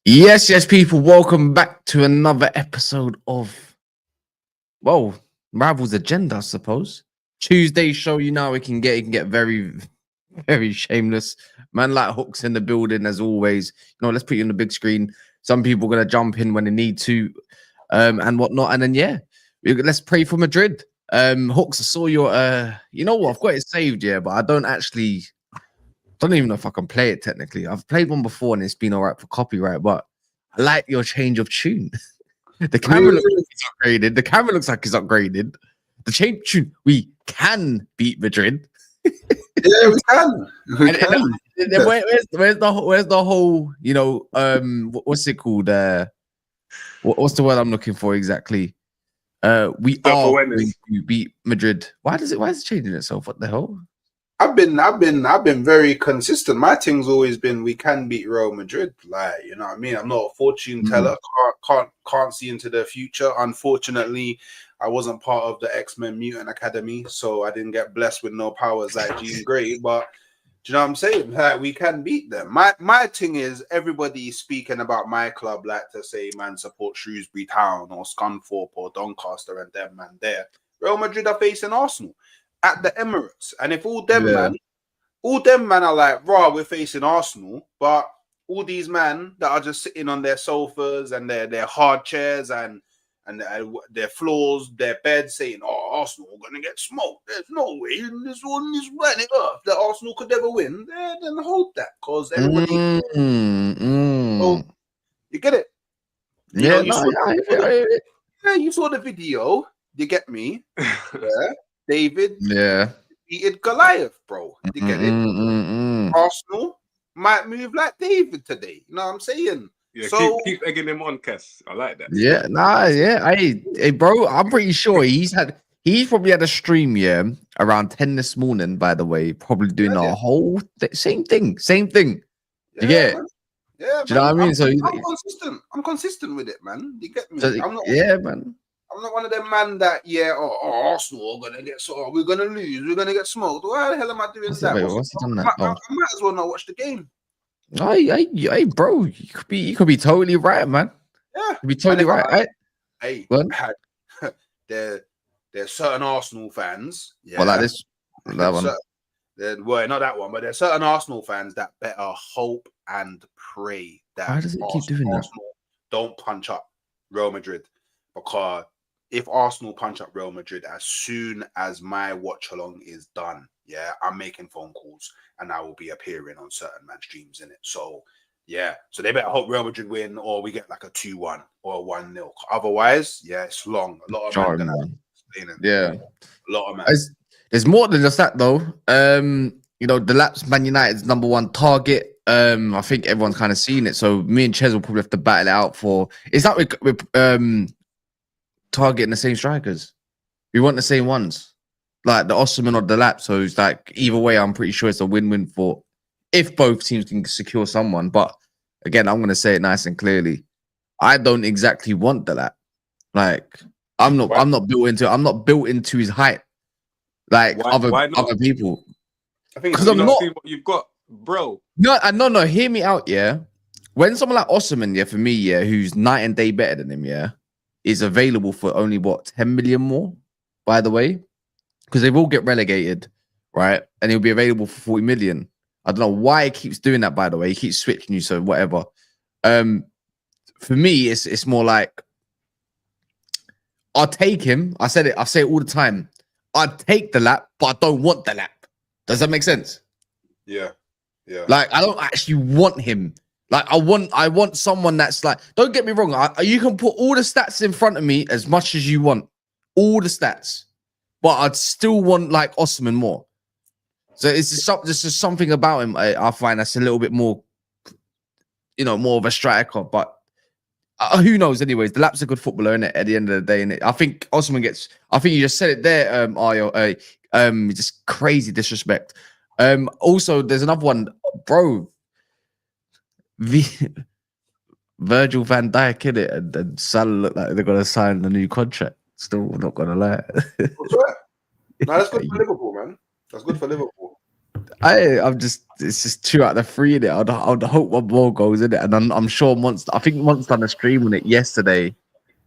Yes, people. Welcome back to another episode of, Rival's Agenda, I suppose. Tuesday show, it can get very, very shameless. Man like Hooks in the building, as always. Let's put you on the big screen. Some people are going to jump in when they need to, and whatnot. And then, let's pray for Madrid. Hooks, I saw your, I've got it saved, but I don't even know if I can play it technically. I've played one before and it's been all right for copyright, but I like your change of tune. The camera looks like it's upgraded. The camera looks like it's upgraded. The change of tune. We can beat Madrid. Yeah, we can. Where's the whole? What's it called? What's the word I'm looking for exactly? We are going to beat Madrid. Why is it changing itself? What the hell? I've been very consistent. My thing's always been we can beat Real Madrid. Like, you know what I mean? I'm not a fortune teller. Can't see into the future. Unfortunately, I wasn't part of the X-Men Mutant Academy, so I didn't get blessed with no powers like Jean Grey. But do you know what I'm saying? Like, we can beat them. My thing is everybody speaking about my club like to say, man, support Shrewsbury Town or Scunthorpe or Doncaster and them man there. Real Madrid are facing Arsenal at the Emirates, and if all them man are like, raw, we're facing Arsenal, but all these men that are just sitting on their sofas and their hard chairs and their floors, their beds, saying, "Oh, Arsenal are gonna get smoked. There's no way on this planet Earth that Arsenal could ever win." Then hold that, cause everybody. So, you get it? You saw the video. You get me? Yeah. David defeated Goliath, bro. You get it? Arsenal might move like David today. You know what I'm saying? Yeah, so keep egging him on, Kes. I like that. Hey, bro, I'm pretty sure he's probably had a stream, around 10 this morning, by the way, probably doing the whole same thing. Yeah, man. Do you know what I mean? I'm consistent. I'm consistent with it, man. You get me? Man. I'm not one of them man that Arsenal are gonna get we're gonna lose, we're gonna get smoked. Why the hell am I doing that? I might as well not watch the game. Hey, bro, you could be totally right, man. Yeah, you could be totally right. Hey, there's certain Arsenal fans. Yeah, well, like this, that one. Well, not that one, but there's certain Arsenal fans that better hope and pray that why does it keep doing that? Arsenal don't punch up Real Madrid, because if Arsenal punch up Real Madrid as soon as my watch along is done, I'm making phone calls and I will be appearing on certain man streams in it. So so they better hope Real Madrid win or we get like a 2-1 or a 1-0. Otherwise, it's long. A lot of man. A lot of man. There's more than just that though. Delap's Man United's #1 target. I think everyone's kind of seen it. So me and Ches will probably have to battle it out for. It's like we're targeting the same strikers. We want the same ones, like the Osman or Delap. So it's like either way, I'm pretty sure it's a win-win for if both teams can secure someone. But again, I'm gonna say it nice and clearly. I don't exactly want Delap. Like I'm not built into his height. Like other people. I think because I'm not what you've got, bro. No. Hear me out, When someone like Osman, for me, who's night and day better than him, is available for only 10 million more, by the way, because they will get relegated, right? And he'll be available for 40 million. I don't know why he keeps doing that, by the way. He keeps switching you, so whatever. For me, it's more like I'll take him. I say it all the time. I'd take the lap, but I don't want the lap. Does that make sense? Yeah. Like I don't actually want him. Like I want someone that's like. Don't get me wrong. You can put all the stats in front of me as much as you want, all the stats, but I'd still want like Osman more. So it's just something about him I find that's a little bit more, more of a striker. But who knows? Anyways, the lap's a good footballer, innit? At the end of the day, innit? I think Osman gets. I think you just said it there, Ayo. Just crazy disrespect. Also, there's another one, bro. Virgil van Dijk, innit? And Salah look like they're gonna sign a new contract. Still not gonna lie. That's right. No, that's good for Liverpool, man. That's good for Liverpool. It's just 2 out of 3 in it. I'd hope one more goes in it, and I'm sure I think Monster done a stream on it yesterday,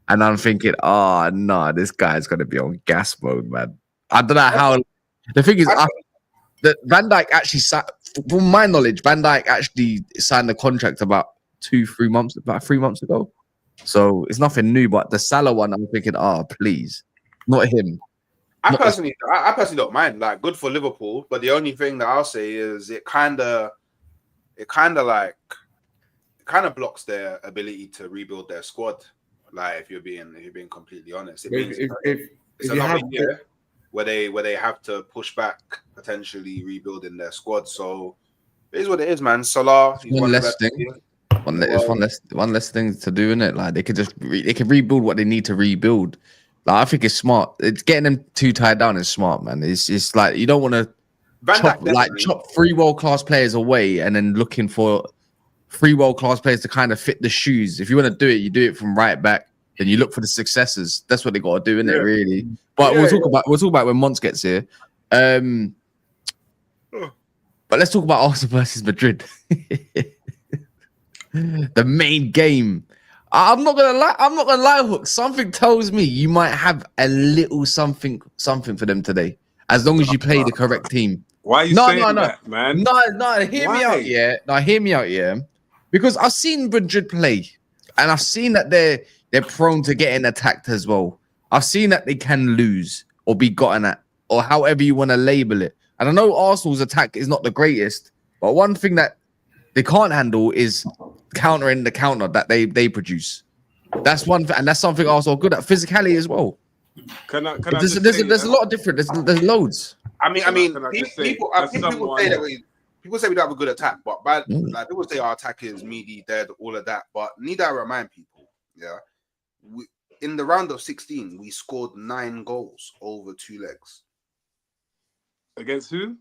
and I'm thinking, oh no, this guy's gonna be on gas mode, man. I don't know how. The thing is, that Van Dijk actually from my knowledge, Van Dijk actually signed the contract about 3 months ago. So it's nothing new, but the Salah one, I'm thinking, please, not him. I personally don't mind. Like, good for Liverpool, but the only thing that I'll say is it kind of blocks their ability to rebuild their squad. Like, if you're being completely honest, it means it's another year where they have to push back potentially rebuilding their squad. So it is what it is, man. Salah, he's one less thing to do, in it. Like, they could rebuild what they need to rebuild. Like, I think it's smart. It's getting them too tied down is smart, man. It's like you don't want to chop 3 world-class players away and then looking for 3 world-class players to kind of fit the shoes. If you want to do it, you do it from right back. Then you look for the successors. That's what they got to do, innit? Really. But we'll talk about when Mons gets here. But let's talk about Arsenal versus Madrid. The main game. I'm not gonna lie, Hook. Something tells me you might have a little something for them today, as long as you play the correct team. Why are you saying that, man? No, hear me out, yeah. No, hear me out, yeah. Because I've seen Madrid play, and I've seen that they're prone to getting attacked as well. I've seen that they can lose or be gotten at, or however you want to label it. And I know Arsenal's attack is not the greatest, but one thing that they can't handle is countering the counter that they produce. That's one thing, and that's something Arsenal are good at. Physicality as well. There's a lot of different. There's loads. I mean, people say that people say we don't have a good attack, but like, people say our attack is meaty, dead, all of that. But need I remind people, in the round of 16, we scored 9 goals over 2 legs. Against who?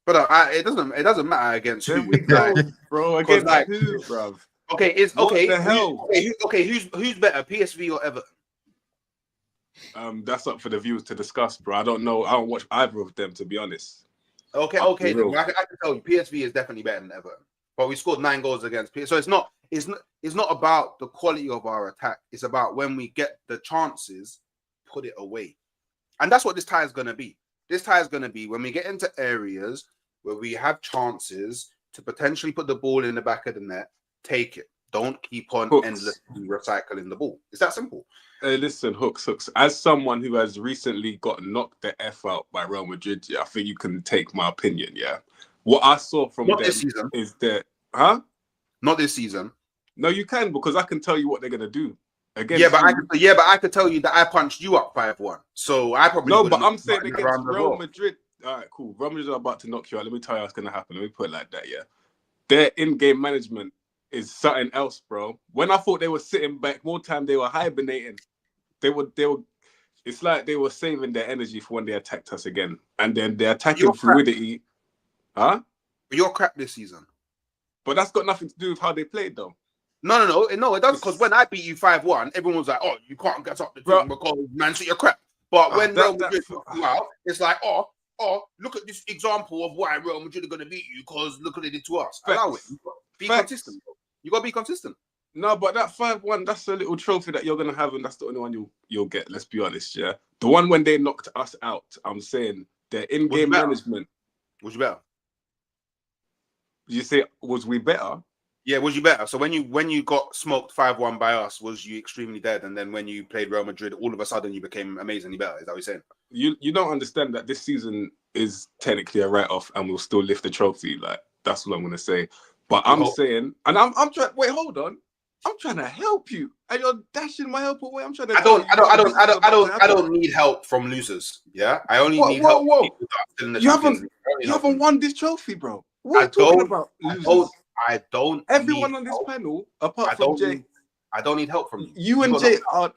But it doesn't matter against who, bro. Against who, bro? Okay, who's better, PSV or Everton? That's up for the viewers to discuss, bro. I don't know. I don't watch either of them, to be honest. Okay. I can tell you, PSV is definitely better than Everton. But we scored 9 goals against PSV, so it's not about the quality of our attack. It's about when we get the chances, put it away, and that's what this tie is gonna be. This tie is going to be when we get into areas where we have chances to potentially put the ball in the back of the net, take it. Don't keep on endlessly recycling the ball. It's that simple. Listen, Hooks. As someone who has recently got knocked the F out by Real Madrid, I think you can take my opinion, yeah? What I saw from them is that... Huh? Not this season. No, you can, because I can tell you what they're going to do. But I could tell you that I punched you up 5-1. So I probably but I'm saying against Real Madrid. All right, cool. Real Madrid are about to knock you out. Let me tell you what's gonna happen. Let me put it like that. Yeah, their in-game management is something else, bro. When I thought they were sitting back, more time they were hibernating. They were. It's like they were saving their energy for when they attacked us again, and then their attacking fluidity. Huh? You're crap this season. But that's got nothing to do with how they played, though. No, it does, because when I beat you 5-1, everyone was like, "Oh, you can't get up the team because Man City are crap." But when Real Madrid took you out, it's like, "Oh, look at this example of why Real Madrid are going to beat you, because look what they did to us." Allow it. Be consistent. You got to be consistent. No, but that 5-1, that's a little trophy that you're going to have, and that's the only one you'll get. Let's be honest, yeah. The one when they knocked us out, I'm saying their in-game management. Was you better? Did you say was we better? Yeah, was you better? So when you got smoked 5-1 by us, was you extremely dead? And then when you played Real Madrid, all of a sudden you became amazingly better. Is that what you're saying? You don't understand that this season is technically a write-off, and we'll still lift the trophy. Like, that's what I'm gonna say. But I'm saying, and I'm trying. Wait, hold on. I'm trying to help you, and you're dashing my help away. I'm trying to. I don't need help from losers. Yeah, I only need help. You haven't won this trophy, bro. What are you talking about? Losers? I don't. Everyone on this panel, apart from Jay, I don't need help from you. You and Jay are,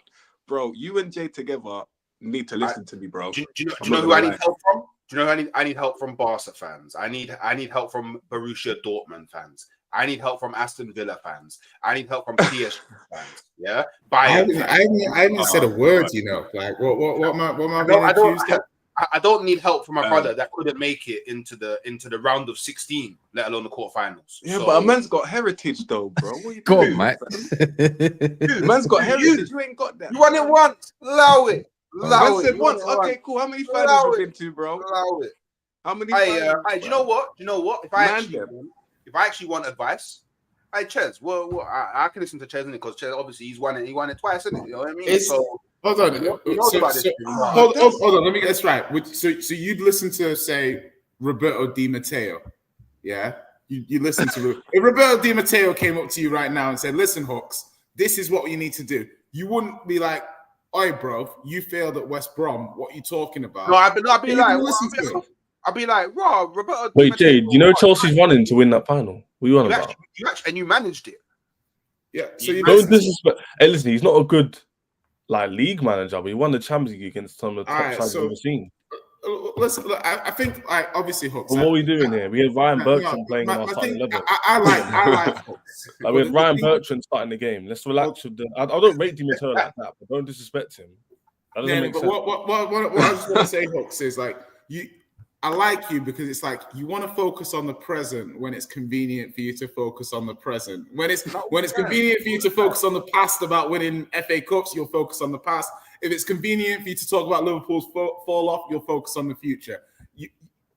bro. You and Jay together need to listen to me, bro. Do you know who I need help from? Do you know who I need help from? Barca fans. I need help from Borussia Dortmund fans. I need help from Aston Villa fans. I need help from PSG fans. Yeah, I haven't said a word. You know, like what am I being accused of? I don't need help from my brother that couldn't make it into the round of 16, let alone the quarterfinals. Yeah, but a man's got heritage though, bro. What you Go on, doing, Mike. Man's got heritage. You ain't got that. You won it once. Allow it. Man said once. Okay, cool. How many finals you been to, bro? Allow it. How many? Do you know what? If I actually want advice, hey Ches, well, I can listen to Ches because Ches obviously he won it twice, isn't it? You know what I mean? Hold on. Hold on. Let me get this right. So you'd listen to, say, Roberto Di Matteo, yeah? You listen to if Roberto Di Matteo came up to you right now and said, "Listen, Hawks, this is what you need to do." You wouldn't be like, "Oi, bro, you failed at West Brom. What are you talking about?" No, I'd be like, "Raw, Roberto." Wait, Jade, you know Chelsea's running to win that final. What are you on about? And you managed it. Yeah. So you don't disrespect. Hey, listen, he's not a good league manager, but he won the Champions League against some of the top sides I've ever seen. Listen, I think obviously Hooks. What are we doing here? We had Ryan Bertrand playing in our starting 11. I like Hooks. We had Ryan Bertrand starting the game. Let's relax with the. I don't rate Di Matteo like that, but don't disrespect him. That doesn't make sense. What I just want to say, Hooks, is I like you because it's like you want to focus on the present when it's convenient for you to focus on the present. When it's convenient for you to focus on the past about winning FA Cups, you'll focus on the past. If it's convenient for you to talk about Liverpool's fall off, you'll focus on the future.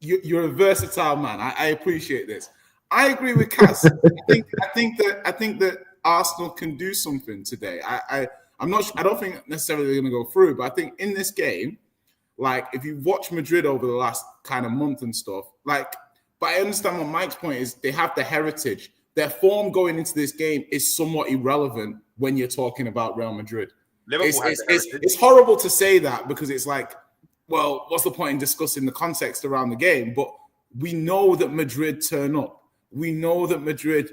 You're a versatile man. I appreciate this. I agree with Kaz. I think that Arsenal can do something today. I'm not. I don't think necessarily they're going to go through, but I think in this game. Like, if you watch Madrid over the last kind of month and stuff, but I understand what Mike's point is. They have the heritage. Their form going into this game is somewhat irrelevant when you're talking about Real Madrid. It's horrible to say that because it's like, well, what's the point in discussing the context around the game? But we know that Madrid turn up. We know that Madrid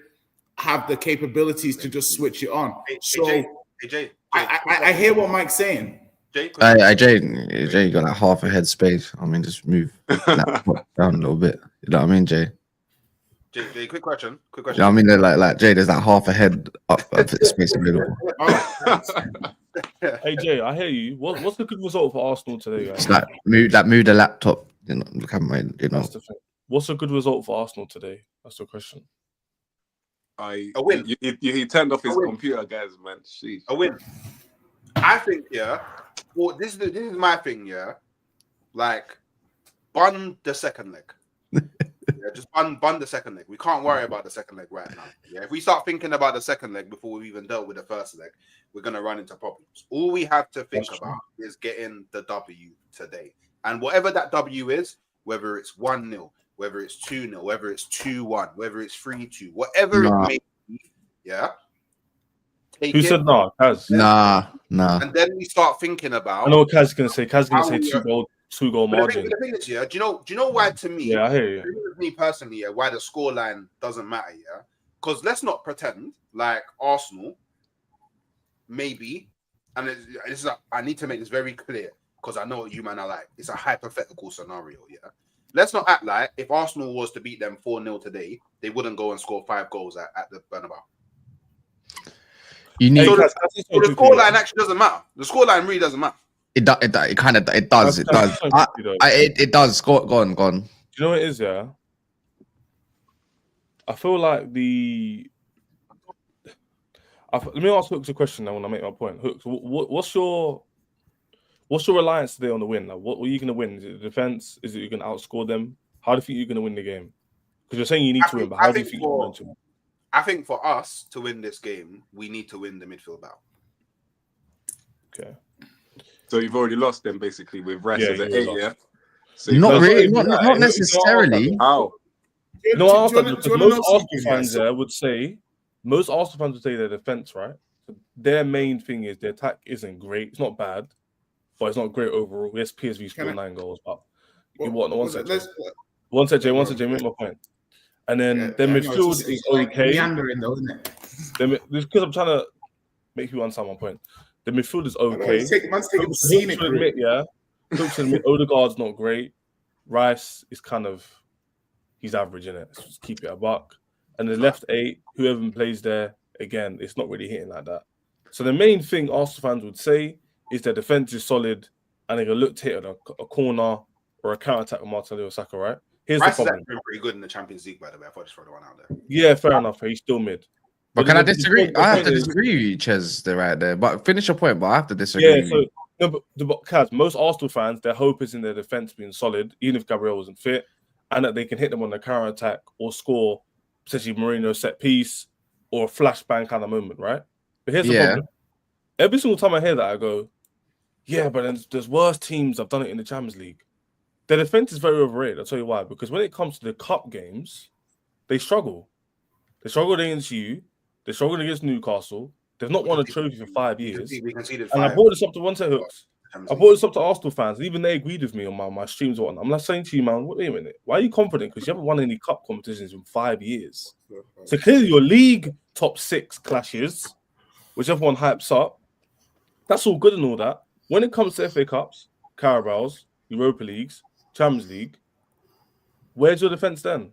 have the capabilities to just switch it on. I hear what Mike's saying. Jay, you got like half a head space. I mean, just move that down a little bit. You know what I mean, Jay? Jay, quick question. You know what I mean? Like Jay, there's like half a head up space available. Hey Jay, I hear you. What's the good result for Arsenal today, guys? It's move the laptop. You know, look at my. You know. What's a good result for Arsenal today? That's the question. A win. He turned off his computer, guys. Man, jeez. A win. I think, yeah. Well, this is my thing, yeah. Like, bun the second leg. Yeah, just bun the second leg. We can't worry about the second leg right now. Yeah, if we start thinking about the second leg before we've even dealt with the first leg, we're gonna run into problems. All we have to think about is getting the W today, and whatever that W is, whether it's 1-0, whether it's 2-0, whether it's 2-1, whether it's 3-2, whatever it may be, yeah. Who said no? Kaz. Nah. And then we start thinking about. I know what Kaz is gonna say. Kaz is gonna say two goal margin. The thing is, yeah. Do you know why? To me, yeah, I hear you. Me personally, yeah, why the scoreline doesn't matter, yeah. Because let's not pretend like Arsenal, maybe, and I need to make this very clear because I know what you man are like. It's a hypothetical scenario, yeah. Let's not act like if Arsenal was to beat them 4-0 today, they wouldn't go and score 5 goals at the Bernabeu. You need the scoreline actually doesn't matter. The scoreline really doesn't matter. It does. It does. Go on. Do you know what it is? Yeah, I feel like let me ask Hooks a question now when I make my point. Hooks, what's your reliance today on the win? Like, what are you going to win? Is it the defense? Is it you're going to outscore them? How do you think you're going to win the game? Because you're saying you need to win, but how do you think you're going to win? I think for us to win this game, we need to win the midfield battle. Okay. So you've already lost them basically with rest of the 8, yeah? So not really, not necessarily. How? Most Arsenal fans would say their defense, right? So their main thing is their attack isn't great. It's not bad, but it's not great overall. Yes, PSV scored 9 goals, but one sec, Jay, make my point. And then the midfield is okay. Meandering though, isn't it? Because I'm trying to make you understand my point. The midfield is okay. Looks admit Odegaard's not great. Rice is he's average in it. So just keep it a buck. And the left 8, whoever plays there, again, it's not really hitting like that. So the main thing Arsenal fans would say is their defense is solid and they're gonna look to hit a corner or a counter attack with Martinelli or Saka, right? Here's Rice the is problem. actually been pretty good in the Champions League, by the way. I thought I just throw the one out there. Yeah, fair enough. He's still mid. But can I the disagree? point- I have point to is- disagree with you, Ches, right there. But finish your point, but I have to disagree Yeah, with so you. no, but Kaz, most Arsenal fans, their hope is in their defense being solid, even if Gabriel wasn't fit, and that they can hit them on the counter attack or score, potentially Mourinho set piece or a flashbang kind of moment, right? But here's the problem. Every single time I hear that, I go, yeah, but then there's worse teams have done it in the Champions League. Their defense is very overrated. I'll tell you why. Because when it comes to the cup games, they struggle. They struggled against you. They struggled against Newcastle. They've not won a trophy for 5 years. We conceded And 5. I brought this up to one set hooks. I brought this up to Arsenal fans. Even they agreed with me on my streams. And whatnot. I'm like saying to you, man, wait a minute. Why are you confident? Because you haven't won any cup competitions in 5 years. So clearly your league top 6 clashes, which everyone hypes up, that's all good and all that. When it comes to FA Cups, Carabaos, Europa Leagues, Champions League, where's your defense then?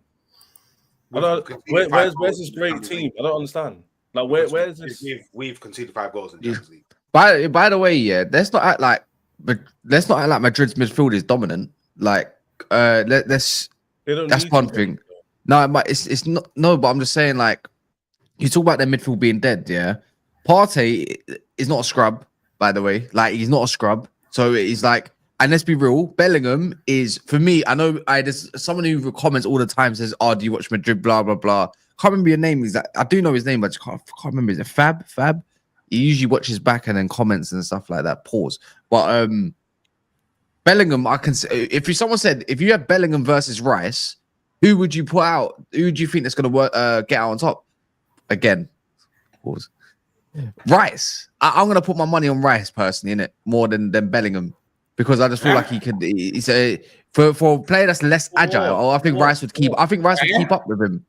Where's this great team? I don't understand. Like where's this? We've conceded 5 goals in the Champions League. By the way, yeah, let's not act like Madrid's midfield is dominant. Like, that's one thing. No, but it's not. No, but I'm just saying, like, you talk about their midfield being dead. Yeah, Partey is not a scrub, by the way. Like, he's not a scrub. So it's like, and let's be real, Bellingham is, for me, I know there's someone who comments all the time says, "Oh, do you watch Madrid?" Blah blah blah. Can't remember your name. I do know his name, but I just can't remember. Is it Fab? He usually watches back and then comments and stuff like that. Pause. But Bellingham, I can say, if someone said, if you have Bellingham versus Rice, who would you put out? Who do you think that's going to get out on top? Again, pause. Rice. I'm going to put my money on Rice personally, innit? More than Bellingham, because I just feel like he could. He's for a player that's less agile. I think Rice would keep. I think Rice would keep up with him.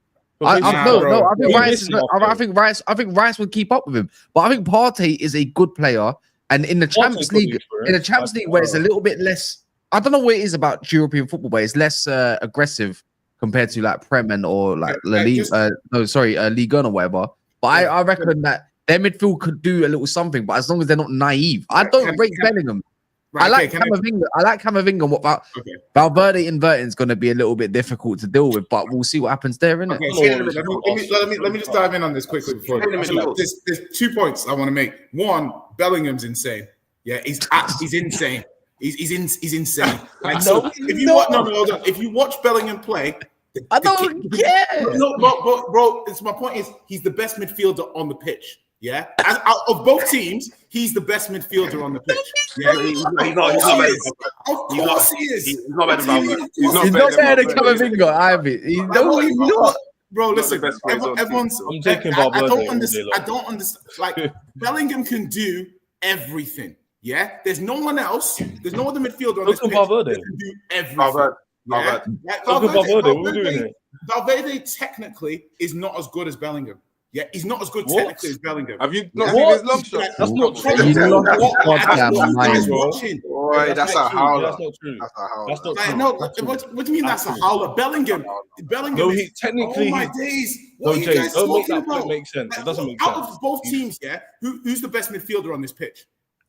I think Rice would keep up with him. But I think Partey is a good player, and in the Champions League, where it's a little bit less. I don't know what it is about European football, but it's less aggressive compared to like Prem or like Ligue 1 or whatever. But I reckon that their midfield could do a little something, but as long as they're not naive. I don't rate Bellingham. Right, I like Camavinga. What about Valverde inverting is going to be a little bit difficult to deal with, but we'll see what happens there, innit? Okay, let me just dive in on this quickly before. There's 2 points I want to make. One, Bellingham's insane. Yeah, he's insane. He's insane. Like, so if you watch Bellingham play, I don't care. No, bro, it's my point is he's the best midfielder on the pitch. Yeah, out of both teams, he's the best midfielder on the pitch. Yeah, he's not. Of course he is. He's not better than Camavinga. He's not. Bro, listen. Everyone's. I'm taking I don't understand. Like, Bellingham can do everything. Yeah, there's no one else. There's no other midfielder on this pitch that can do everything. Valverde technically is not as good as Bellingham. Yeah, he's not as good technically as Bellingham. Have you not seen his long shot? That's not true. Boy, that's a howler. That's not true. That's not true. No, what do you mean that's a howler? Bellingham. No, he technically. Oh my days! What are you guys talking about? Make sense. It doesn't make sense. Out of both teams, yeah, who's the best midfielder on this pitch?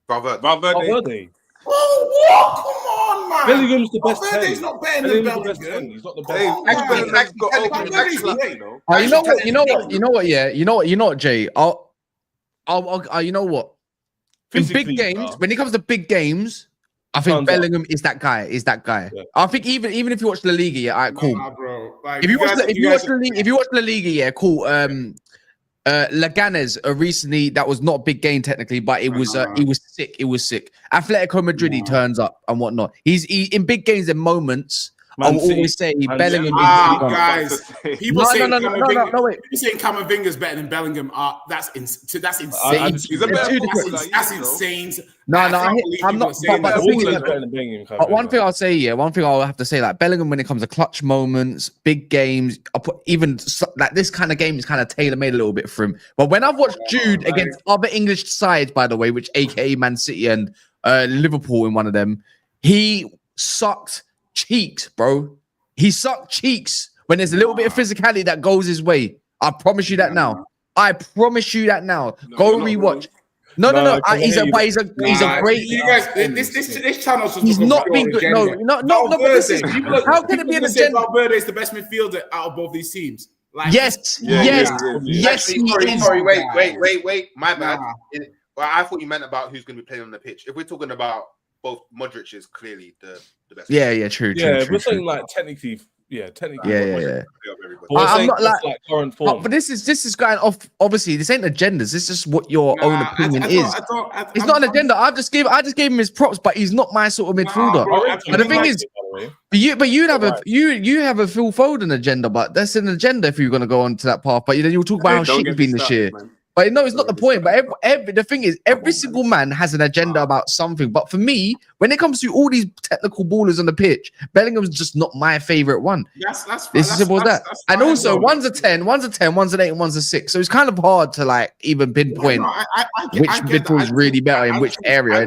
Valverde. Oh, come on, man! Bellingham's the best 10. Valverde's not better than Bellingham. He's not the best. You know what, Jay? You know what? In big games, when it comes to big games, I think Bellingham is that guy. Yeah. I think even if you watch La Liga, yeah, all right, cool. Nah, bro. Like, if you watch La Liga, yeah, cool. Leganes recently, that was not a big game technically, but it was sick. It was sick. Atletico Madrid, he turns up and whatnot. He's in big games and moments. I will always say Bellingham. Guys, people saying Camavinga is better than Bellingham. That's insane. That's insane. I'm not. But one thing I'll say, one thing I'll have to say, like Bellingham, when it comes to clutch moments, big games, I'll put even like this kind of game is kind of tailor made a little bit for him. But when I've watched Jude against other English sides, by the way, which AKA Man City and Liverpool in one of them, he sucked cheeks, bro. He sucked cheeks when there's a little bit of physicality that goes his way. I promise you that now. Go rewatch. No. he's a great. You guys, this channel's just He's not being good. No. But this is. How can it be an agenda? Valverde is the best midfielder out of both these teams. Like, Yes. Yeah, Yes. Actually, He is. sorry. Wait. My bad. Well, I thought you meant about who's going to be playing on the pitch. If we're talking about both, Modric is clearly the best. Yeah. True. We're saying like technically. Yeah. I'm not like current form. but this is going off. Obviously, this ain't agendas. This is just what your own opinion is. It's not an agenda. I just gave him his props, but he's not my sort of midfielder. But the thing is, you have a Phil Foden agenda, but that's an agenda if you're gonna go on to that path. But then you'll talk about how shit you've been this year. But no, it's not the point. But the thing is, every single man has an agenda about something. But for me, when it comes to all these technical ballers on the pitch, Bellingham's just not my favorite one. That's it's as simple as that. And also, one's a 10, one's a 10, one's an 8, and one's a 6. So it's kind of hard to like even pinpoint which midfield is really better in which area.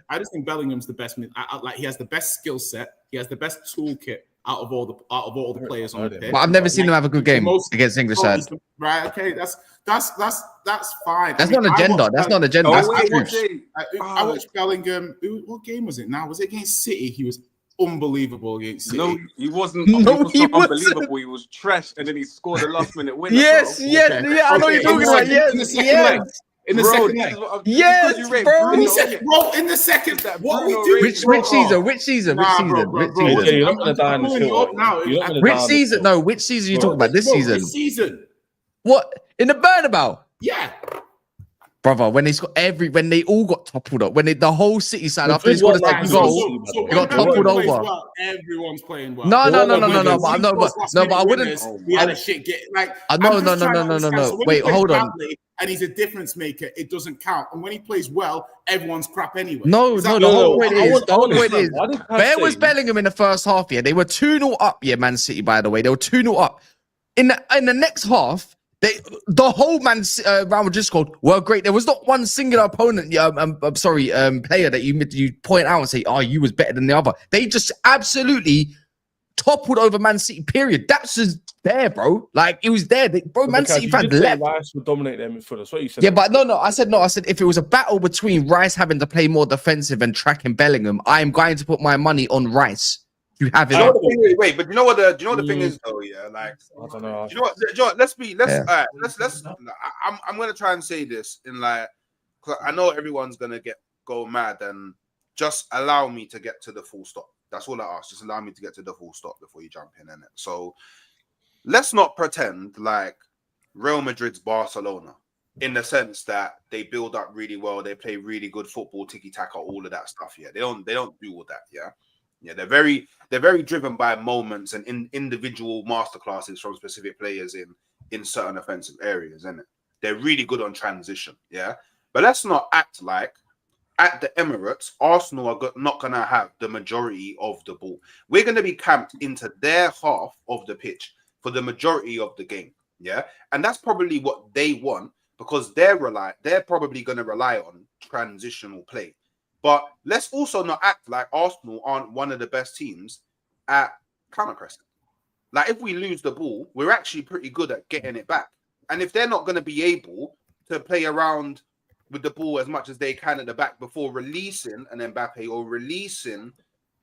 I just think Bellingham's the best. Like he has the best skill set. He has the best toolkit out of all the players on the pitch. But I've never seen him have a good game against English side. Right? Okay, that's fine. That's not an agenda. That's not an agenda. That's I watched Bellingham. What game was it? Now was it against City? He was unbelievable against City. No, he wasn't. No, he wasn't unbelievable. He was trash, and then he scored a last-minute winner. Yes. I know you're talking about. Yes. In the second leg. Yes, bro. In the second. What we do? Which season? Which season? You're not gonna die in this hill now. Which season? No, which season are you talking about? This season. This season. What? In the Bernabeu? Yeah. Brother, when they all got toppled up, the whole City side after they scored a second goal, they got toppled over. Everyone's playing well. No. But I wouldn't. We had a shit get like. No. Wait, hold on. And he's a difference maker. It doesn't count. And when he plays well, everyone's crap anyway. No. The whole point is, where was Bellingham in the first half? Yeah, they were 2-0 up. Yeah, Man City. By the way, they were 2-0 up. In the next half. The whole Real Madrid squad were great. There was not one singular opponent, player that you point out and say, "Oh, you was better than the other." They just absolutely toppled over Man City. Period. That's just there, bro. Like it was there. Man City fans left. Rice would dominate their midfield. That's what you said. Yeah, but no. I said if it was a battle between Rice having to play more defensive and tracking Bellingham, I am going to put my money on Rice. You have it. Wait, but you know what the thing is though, yeah. Like I don't know. You know what? Let's. I'm gonna try and say this in like, cause I know everyone's gonna go mad, and just allow me to get to the full stop. That's all I ask. Just allow me to get to the full stop before you jump in it. So let's not pretend like Real Madrid's Barcelona, in the sense that they build up really well, they play really good football, tiki taka, all of that stuff. Yeah, they don't do all that. Yeah. Yeah, they're very driven by moments and individual masterclasses from specific players in certain offensive areas, isn't it? They're really good on transition, yeah. But let's not act like at the Emirates, Arsenal are not going to have the majority of the ball. We're going to be camped into their half of the pitch for the majority of the game, yeah. And that's probably what they want because they're probably going to rely on transitional play. But let's also not act like Arsenal aren't one of the best teams at counter-pressing. Like, if we lose the ball, we're actually pretty good at getting it back. And if they're not going to be able to play around with the ball as much as they can at the back before releasing an Mbappe or releasing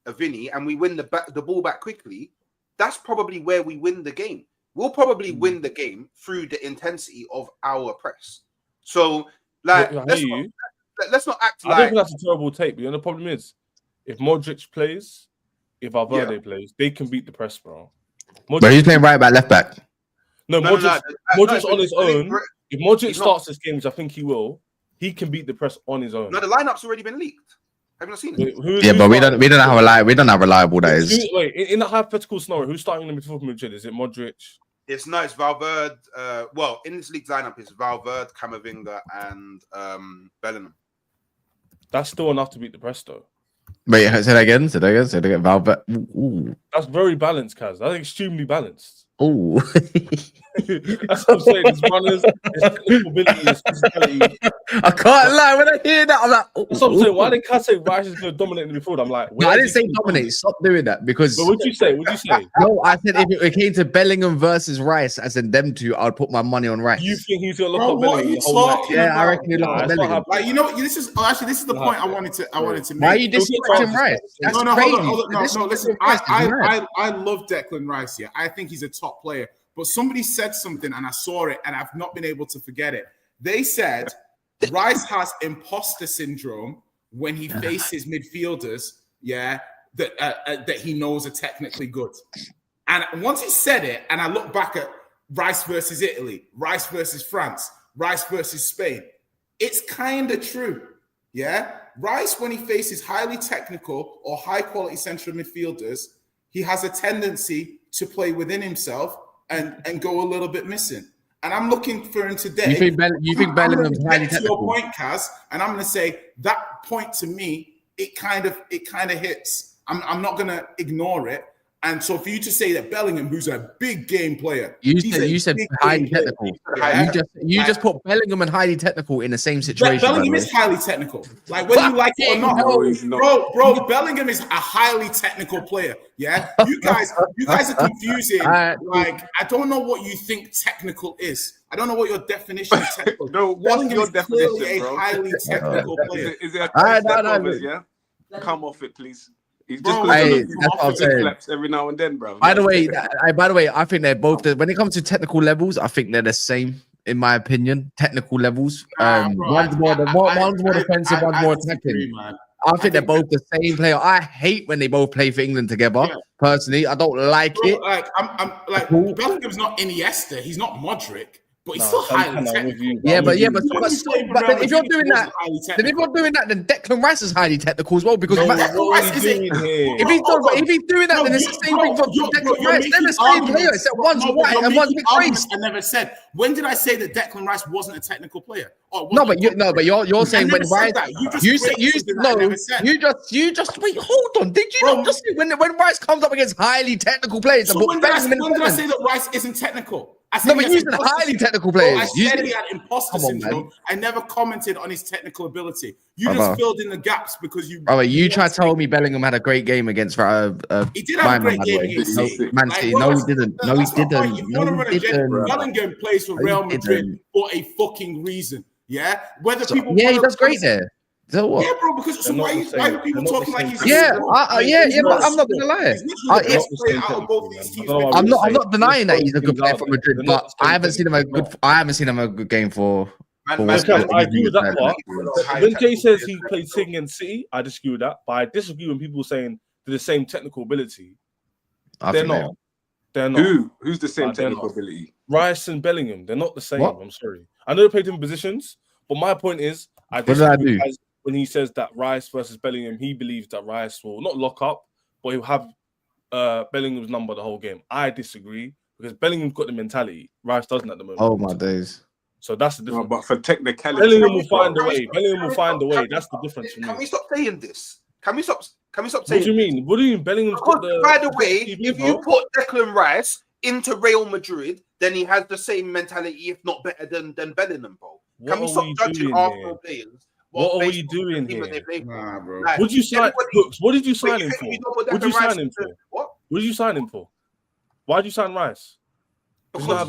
a Vinny, and we win the ball back quickly, that's probably where we win the game. We'll probably win the game through the intensity of our press. So, like, let's not act like... I don't think that's a terrible take, but the problem is, if Modric plays, if Valverde plays, they can beat the press, bro. But he's playing right back, left back. Modric on his own. If Modric starts this game, which I think he will, he can beat the press on his own. No, the lineup's already been leaked. Have you not seen it? But we don't know how reliable that is. Wait, in a hypothetical scenario, who's starting in the midfield for Madrid? Is it Modric? It's Valverde. Well, in this league's lineup, it's Valverde, Camavinga, and Bellingham. That's still enough to beat the press, though. Wait, say that again. Valverde. That's That's very balanced, Kaz. That's extremely balanced. Oh, That's what I'm saying. It's runners, it's technical ability, it's physicality. I can't lie. When I hear that, I'm like, That's what I'm saying. Why did Kaz say Rice is going to dominate in the midfield? I'm like, no, I didn't say dominate. Stop doing that because. But what'd you say? What'd you say? No, I said if it came to Bellingham versus Rice, I said them two, I'd put my money on Rice. You think he's going to look Bro, up what are Bellingham you the whole night? talking Yeah, about? I reckon he'll look Nah, up it's not Bellingham. happening. Like, you know, this is this is the point I wanted to make. Why are you disrespecting Rice? That's No, crazy. hold on. No, listen. I love Declan Rice. Yeah, I think he's a top player. But somebody said something, and I saw it, and I've not been able to forget it. They said Rice has imposter syndrome when he faces midfielders. Yeah, that he knows are technically good. And once he said it, and I look back at Rice versus Italy, Rice versus France, Rice versus Spain, it's kind of true. Yeah, Rice, when he faces highly technical or high quality central midfielders, he has a tendency to play within himself and go a little bit missing. And I'm looking for him today. You think Bellingham's highly technical? Your point, Kaz, and I'm going to say that point to me, it kind of hits. I'm not going to ignore it. And so for you to say that Bellingham, who's a big game player, you said highly technical. Yeah. You just put Bellingham and highly technical in the same situation. Bellingham is highly technical. Like whether you like it or not, bro. Bellingham is a highly technical player. Yeah, you guys are confusing. Like I don't know what you think technical is. I don't know what your definition of technical. No, what's your definition, a bro? highly technical player. Is it a yeah? Come off it, please. He's just going to flaps every now and then, bro. By the way, I think they're both. When it comes to technical levels, I think they're the same. In my opinion, technical levels. One's more defensive, one's more attacking. I think they're both the same player. I hate when they both play for England together. Yeah. Personally, I don't like it. Like I'm like Bellingham's not Iniesta. He's not Modric. But he's still highly technical. But if you're doing that, then Declan Rice is highly technical as well. Because if he's doing that, then it's the same thing for Declan Rice. They're the same player, except one's white and one's mixed race. I never said. When did I say that Declan Rice wasn't a technical player? But you're saying when Rice, you just wait. Hold on, did you not just say when Rice comes up against highly technical players? So when did I say that Rice isn't technical? No, but you said highly technical players. I said he had imposter syndrome. I never commented on his technical ability. You just filled in the gaps because you. You tried to tell me Bellingham had a great game against. He did have a great game against Man City. No, he didn't. No, he didn't. Bellingham plays for Real Madrid for a fucking reason. Yeah, he does great there. So what? Yeah, bro. Because why are people talking like he's? But I'm not gonna lie. I'm not denying that he's a good player for Madrid, but I haven't seen him a good game for. I agree with that part. When Jay says he played City and City, I disagree with that. But I disagree when people saying they're the same technical ability. They're not. They're not. Who's the same technical ability? Rice and Bellingham. They're not the same. I'm sorry. I know they played different positions, but my point is, I disagree when he says that Rice versus Bellingham, he believes that Rice will not lock up, but he'll have Bellingham's number the whole game. I disagree because Bellingham's got the mentality. Rice doesn't at the moment. Oh my days. So that's the difference. But for technicality, Bellingham will find a way. Bellingham will find a way. That's the difference for me. Can we stop saying this? Can we stop saying? What do you mean? What do you mean? Bellingham's got the. By the way, if you put Declan Rice into Real Madrid, then he has the same mentality, if not better than Bellingham, bro. Can we stop judging Arsenal players? What are we doing here? Nah, bro. Like, what did you sign? What did you sign him for? What did you sign him for? What did you sign him for? Why did you sign Rice? Because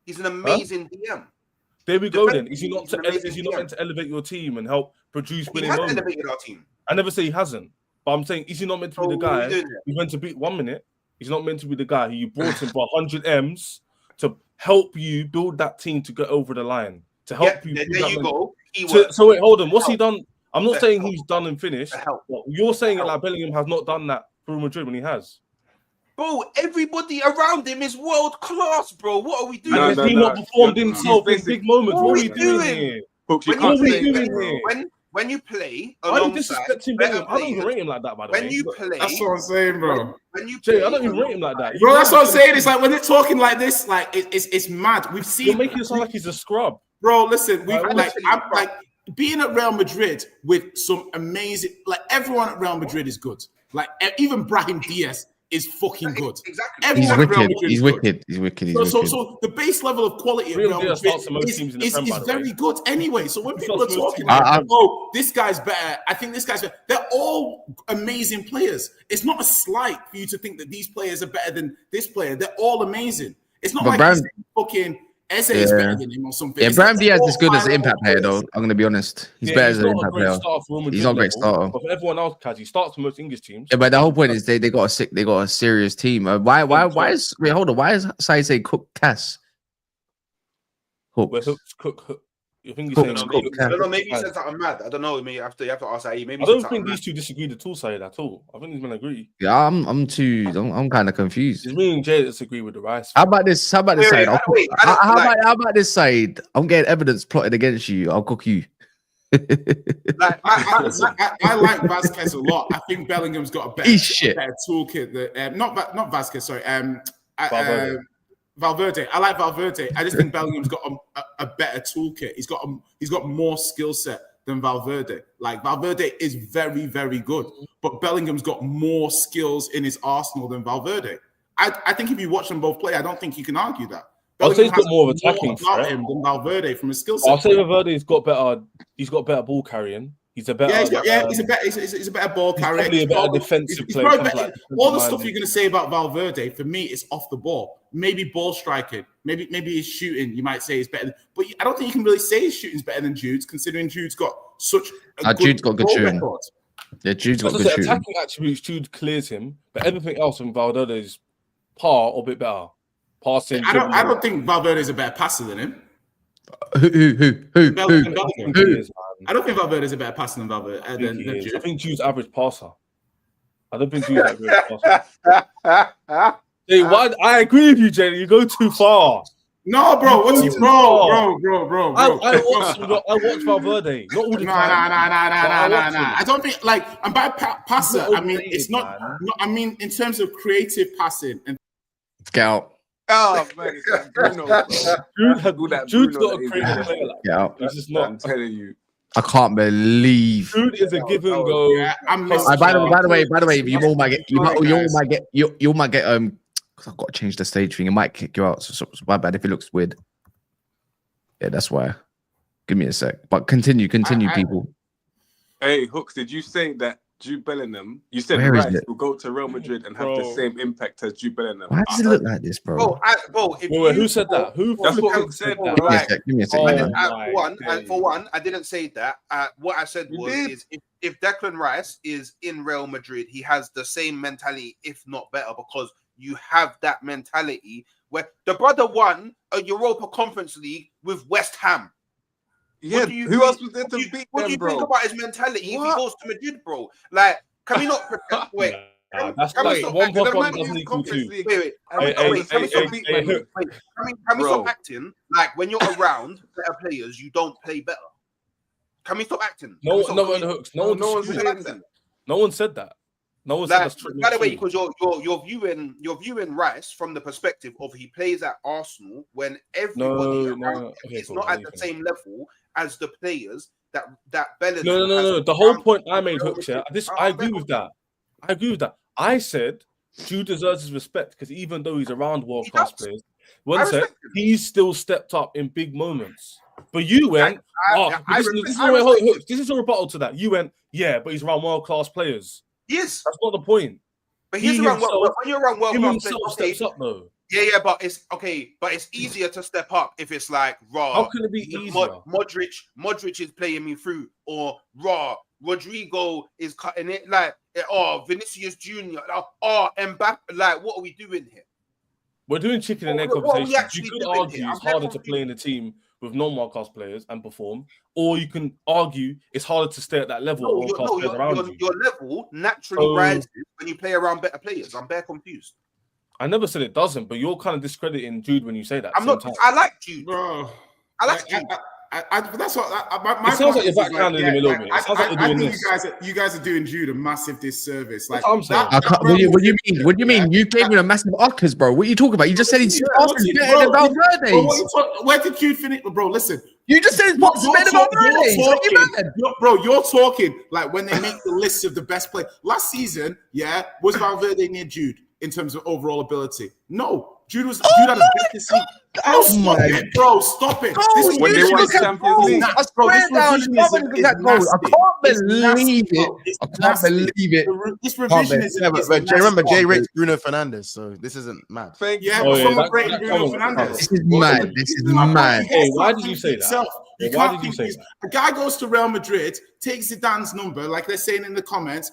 he's an amazing DM. There we go. Then is he not meant to elevate your team and help produce winning moments? He has elevated our team. I never say he hasn't, but I'm saying is he not meant to be the guy who's meant to beat 1 minute? He's not meant to be the guy who you brought in for 100 M's to help you build that team to get over the line. To help you. There you go. So wait, hold on. What's he done? I'm not saying he's done and finished. You're saying that like Bellingham has not done that for Madrid when he has. Bro, everybody around him is world class, bro. What are we doing? Has he not performed himself in big moments? What are we doing here? When you play I don't disrespect Bellingham. I don't even rate him like that, by the way. When you play, that's what I'm saying, bro. Jay, I don't even rate him like that. Bro, that's what I'm saying. It's like when they're talking like this, like it's mad. We've seen. You're making it sound like he's a scrub. Bro, listen, I'm like being at Real Madrid with some amazing, like everyone at Real Madrid is good. Like even Brahim Diaz is fucking good. Exactly. He's Everyone wicked. Real Madrid He's is good. wicked. He's wicked. He's So, wicked. so the base level of quality of Real Real Madrid Madrid starts the most teams in the is Prem, by the way. very good anyway. So when He people are starts most talking teams. like, oh, this guy's better, I think this guy's better, they're all amazing players. It's not a slight for you to think that these players are better than this player. They're all amazing. It's not like he's fucking Eze is better than him or something. Yeah, It's Brahim like Diaz all is good as an impact player, players. though. I'm gonna be honest. He's Yeah, better he's as an not a impact great player. starter for Real Madrid He's not a great level, starter. but for everyone else, Kaz, he starts for most English teams. Yeah, but the whole point is they got a serious team. Why is wait, hold on? Why is Sai say Cook Cass? Where Hooks. Hooks, Cook. I think he's Cook, saying Cook, I don't know. Maybe he said something mad. I don't know. Maybe you have to ask Saeed. Maybe I he said don't something think mad. these two disagreed at all, Saeed, at all. I think he's gonna agree. Yeah, I'm kind of confused. It's me and Jay that disagree with the Rice. How about this? How about this Wait, side? wait, I don't- How about this side? I'm getting evidence plotted against you. I'll cook you. Like, I like Vasquez a lot. I think Bellingham's got a better toolkit. That, not Vasquez. Sorry. Valverde. I like Valverde. I just think Bellingham's got a better toolkit. He's got more skill set than Valverde. Like Valverde is very, very good, but Bellingham's got more skills in his arsenal than Valverde. I think if you watch them both play, I don't think you can argue that. I'll say he's got more of Bellingham attacking has more about threat him than Valverde from a skill set. I'll say Valverde's got better. He's got better ball carrying. He's a better. He's a better ball carrier. Probably a better defensive player. All the stuff you're going to say about Valverde, for me, is off the ball. Maybe ball striking. Maybe his shooting, you might say, is better. But I don't think you can really say his shooting's better than Jude's, considering Jude's got such a Jude's got good shooting. record. Yeah, Jude's got good shooting. Attacking attributes, Jude clears him, but everything else from Valverde is par or a bit better. Passing. I don't think Valverde is a better passer than him. Who? I don't think Valverde is a better passer than Valverde. I think Jude's average passer. I don't think Jude's average passer. Hey, why? I agree with you, Jenny. You go too far. No, bro. What's he, bro? I watch Valverde. Not all the time. Nah. I don't think I'm by passer. I mean, it's not. I mean, in terms of creative passing and Scout. Oh man, it's like Bruno. Jude's not a creative player. Yeah, he's just not. I'm telling you. I can't believe. Jude is a give and go. Yeah, by the way, you all might get because I've got to change the stage thing. It might kick you out. So my bad if it looks weird. Yeah, that's why. Give me a sec. But continue, people. Hey, Hooks, did you say that Jude Bellingham? You said Rice will go to Real Madrid and have the same impact as Jude Bellingham. Why does it look like this, bro? Who said that? That's what Hooks said. Give me a sec. For one, I didn't say that. What I said was if Declan Rice is in Real Madrid, he has the same mentality, if not better, because you have that mentality where the brother won a Europa Conference League with West Ham. Yeah, who else was there to beat them, bro? What do you think about his mentality if he goes to Madrid, bro? Like, can we not protect? Wait, that's like 1 + 1 doesn't equal 2. Wait. Can we stop acting like when you're around better players, you don't play better? Can we stop acting? No one said that. No one said that's true. By the way, because you're viewing Rice from the perspective of he plays at Arsenal when everybody around him is not at the same level as the players that Bellingham. No. The whole point I made, Hooks, I agree with that. I said Jude deserves his respect because even though he's around world class players, he's still stepped up in big moments. But you went, this is a rebuttal to that. You went, yeah, but he's around world class players. Yes, that's not the point. But he's around when you're around world class players. Steps up though. Yeah, but it's easier to step up if it's like raw. How can it be easier? Modric is playing me through, or raw. Rodrigo is cutting it like, Vinicius Junior, Mbappe. Like, what are we doing here? We're doing chicken and egg conversations. You could argue it's harder to play in a team with non-world class players and perform, or you can argue it's harder to stay at that level. Your level naturally rises when you play around better players. I'm bare confused. I never said it doesn't, but you're kind of discrediting Jude when you say that. I'm not. I like Jude, bro. I like Jude. That's what my it sounds like you're backhanding him a little bit. It sounds like you're doing this. You guys are doing Jude a massive disservice. Like, I'm saying. What do you mean? What do you mean? You gave him a massive uckers, bro. What are you talking about? You just said he's better than Valverde. Where did Jude finish, bro? Listen, You just said You're talking like when they make the list of the best players. Last season, was Valverde near Jude in terms of overall ability? No. Jude had a better season. Stop it. This when they won Champions League. I swear down, I can't believe it. I can't believe it. This revisionism is remember, Jay rates Bruno Fernandes, so this isn't mad. Someone rating Bruno Fernandes. This is mad. This is mad. Hey, why did you say that? Why did you say that? A guy goes to Real Madrid, takes Zidane's number, like they're saying in the comments,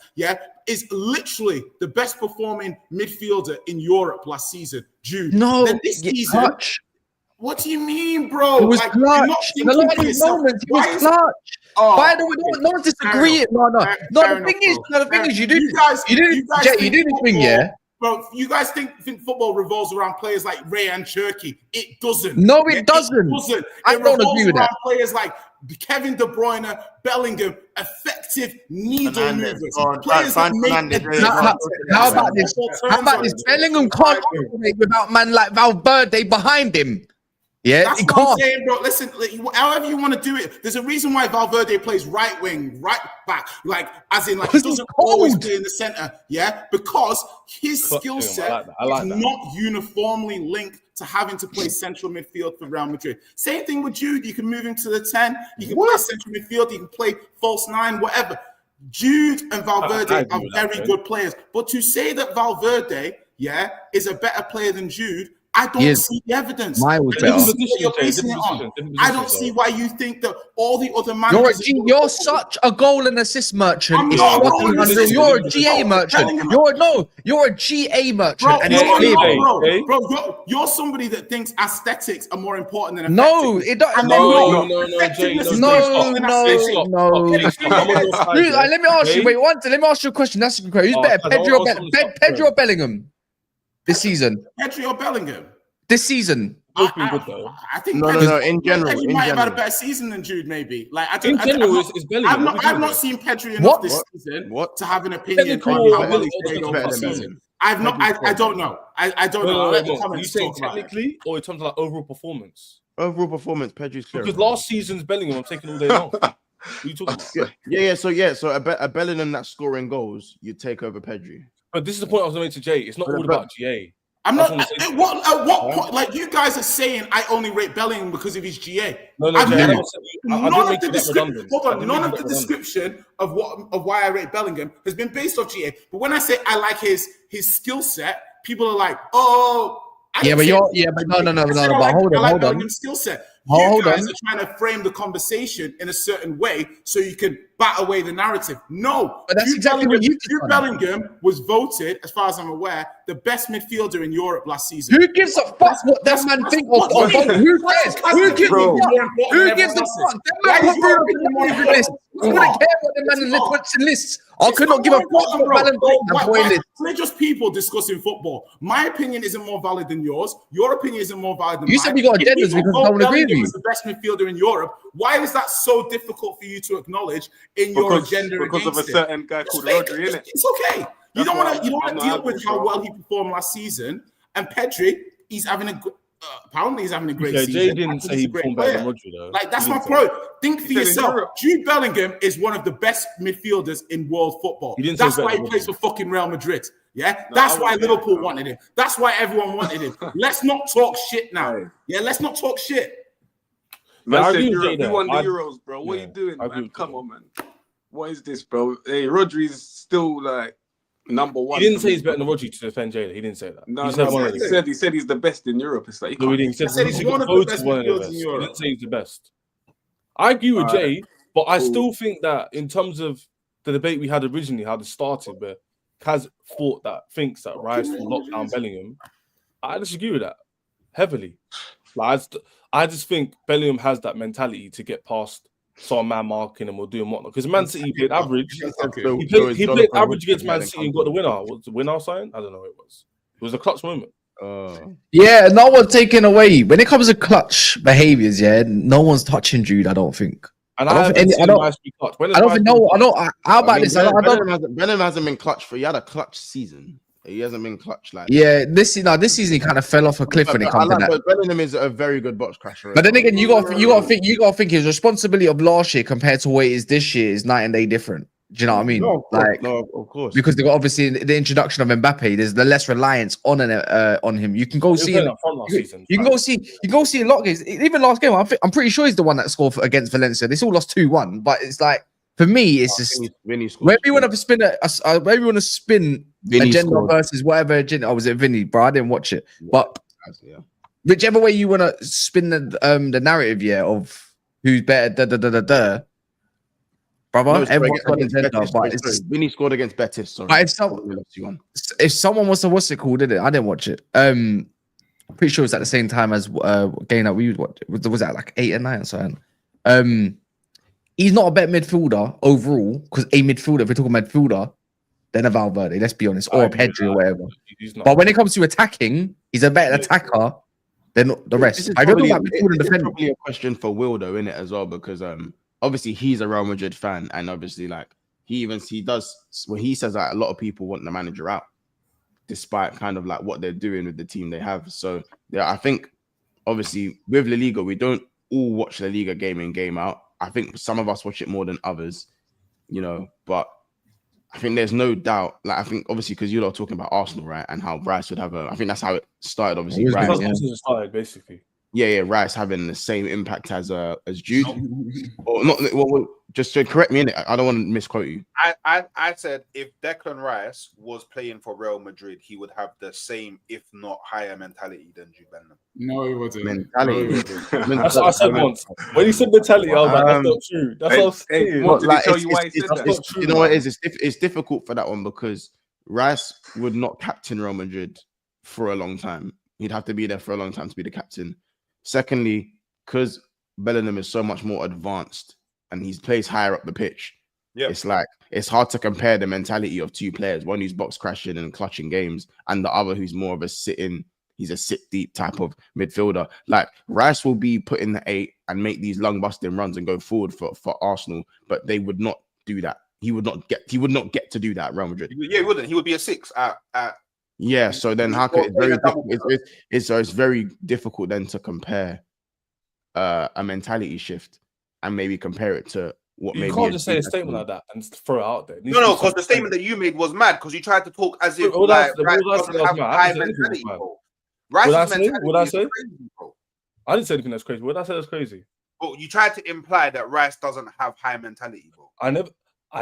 is literally the best performing midfielder in Europe last season. Jude. No, then this season, clutch. What do you mean, bro? It was clutch. In a lot of these moments, it was clutch. By the way, no one's disagreeing. No. The thing is, you do this thing, Bro, you guys think football revolves around players like Ray and Cherky? It doesn't. No, it doesn't. I don't agree with that. Players like Kevin De Bruyne, Bellingham, effective needle movers. Players that make How about this? Bellingham can't operate without man like Valverde behind him. Yeah, that's what I'm saying, bro. Listen, however you want to do it, there's a reason why Valverde plays right wing, right back, he doesn't always play in the center, because his skill set is not uniformly linked to having to play central midfield for Real Madrid. Same thing with Jude. You can move him to the 10, you can play central midfield, you can play false 9, whatever. Jude and Valverde are very good players, but to say that Valverde, is a better player than Jude, I don't see the evidence. I don't see why you think that all the other managers... You're such a goal and assist merchant. You're a GA merchant. You're a GA merchant. Bro, you're somebody that thinks aesthetics are more important than No, it doesn't. No. Let me ask you. Wait, let me ask you a question. That's a good question. Who's better, Pedro or Bellingham? This season. Pedro or Bellingham? This season. I think no. In general, Pedro might have had a better season than Jude. Maybe it's Bellingham. I've not seen Pedro enough this season to have an opinion on how well he's played over the season. I don't know. I don't know. You saying technically, or in terms of overall performance? Overall performance, Pedro's clear. Because last season's Bellingham, I'm taking all day long. What are you talking about? So a Bellingham that's scoring goals, you take over Pedro. But this is the point I was making to Jay. It's not all about GA. I'm not. At what point? Like you guys are saying, I only rate Bellingham because of his GA. None of the description of why I rate Bellingham has been based off GA. But when I say I like his skill set, people are like, "Oh, no. But hold on. Skill set. You guys are trying to frame the conversation in a certain way so you can bat away the narrative. No, but that's exactly what you did. Bellingham was voted, as far as I'm aware, the best midfielder in Europe last season. Who gives a fuck what that man thinks? Who cares? Who gives a fuck? That man put Bruno in the list. I wouldn't care what the man puts in lists. I could not give a fuck what Bellingham thinks. We're just people discussing football. My opinion isn't more valid than yours. Your opinion isn't more valid than mine. You said we got agendas because I don't agree with you. The best midfielder in Europe. Why is that so difficult for you to acknowledge in your agenda? Because of a certain guy called Rodri, innit? It's okay. You don't want to deal with how well he performed last season. And Pedri, he's having a good. Apparently, he's having a great season. Jay didn't say he performed better than Rodri, though. Like that's my point. Think for yourself. Jude Bellingham is one of the best midfielders in world football. That's why he plays for fucking Real Madrid. Yeah, that's why Liverpool wanted him. That's why everyone wanted him. Let's not talk shit now. Yeah, let's not talk shit. Man, you won the Euros, bro. What are you doing, man? Come on, man. What is this, bro? Hey, Rodri's still like number one. He didn't say he's better than Rodri to defend Jada. He didn't say that. No, he said he's the best in Europe. It's like he said he's one of the best midfielders in Europe. He didn't say he's the best. I agree with Jay, but I still think that in terms of the debate we had originally, how this started, where Kaz thinks that Rice will lock down Bellingham, I disagree with that heavily. Like, I just think Bellingham has that mentality to get past some man marking and we'll do and whatnot. Because Man City played average. He played average against Man City and got the winner. Was the winner sign? I don't know what it was. It was a clutch moment. Yeah, no one's taking away. When it comes to clutch behaviors, no one's touching Jude, I don't think. And How about this? Bellingham hasn't been clutch for. He had a clutch season. He hasn't been clutch like. Yeah, this season he kind of fell off a cliff when it comes to that. But Bellingham is a very good box crasher. But then again, you got to think his responsibility of last year compared to what it is this year is night and day different. Do you know what I mean? No, of course. Because they got obviously the introduction of Mbappe, there's the less reliance on him. You can go see him. You can go see a lot of games. Even last game, I'm pretty sure he's the one that scored against Valencia. They still lost 2-1, but it's like for me, it's just wherever you want to spin wherever you want to spin agenda versus whatever agenda. Oh, was it Vinny? Bro, I didn't watch it, but whichever way you want to spin the narrative, of who's better, brother. Everyone's got an agenda, but Vinny scored against Betis. Sorry. But if someone was to what's it called, did it? I didn't watch it. Pretty sure it was at the same time as game that we would watch. Was that like 8 and 9 or something? He's not a better midfielder overall because a midfielder, if we're talking midfielder, than a Valverde. Let's be honest, or a Pedri or whatever. But when it comes to attacking, he's a better attacker than the rest. I don't know about midfield and defender. Probably a question for Will though, in it as well, because obviously he's a Real Madrid fan, and obviously like he does when he says that a lot of people want the manager out, despite kind of like what they're doing with the team they have. So yeah, I think obviously with La Liga, we don't all watch La Liga game in, game out. I think some of us watch it more than others, but I think there's no doubt. Like I think obviously because you're talking about Arsenal, right, and how Rice would have I think that's how it started. Obviously, Rice started basically. Yeah, Rice having the same impact as Jude, or not. Well, just to correct me, innit? I don't want to misquote you. I said if Declan Rice was playing for Real Madrid, he would have the same, if not higher, mentality than Jude Bellingham. No, he wasn't. Mentality. That's what I said once. When you said mentality, I was like, "That's not true." That's what I was saying. What did he tell you why he said that? Not true, you know what it is? It's difficult for that one because Rice would not captain Real Madrid for a long time. He'd have to be there for a long time to be the captain. Secondly, because Bellingham is so much more advanced and he plays higher up the pitch, it's like it's hard to compare the mentality of two players, one who's box crashing and clutching games, and the other who's more of a he's a sit deep type of midfielder. Like Rice will be put in the 8 and make these long busting runs and go forward for Arsenal, but they would not do that. He would not get to do that at Real Madrid. Yeah, he wouldn't. He would be a 6 at Yeah, so then how could it's very difficult then to compare a mentality shift and maybe compare it to what you can't just say a statement like that and throw it out there. No, because the statement that you made was mad because you tried to talk as if Rice doesn't have high mentality. Rice's mentality is crazy, bro. I didn't say anything that's crazy. What did I say that's crazy? But you tried to imply that Rice doesn't have high mentality, bro. I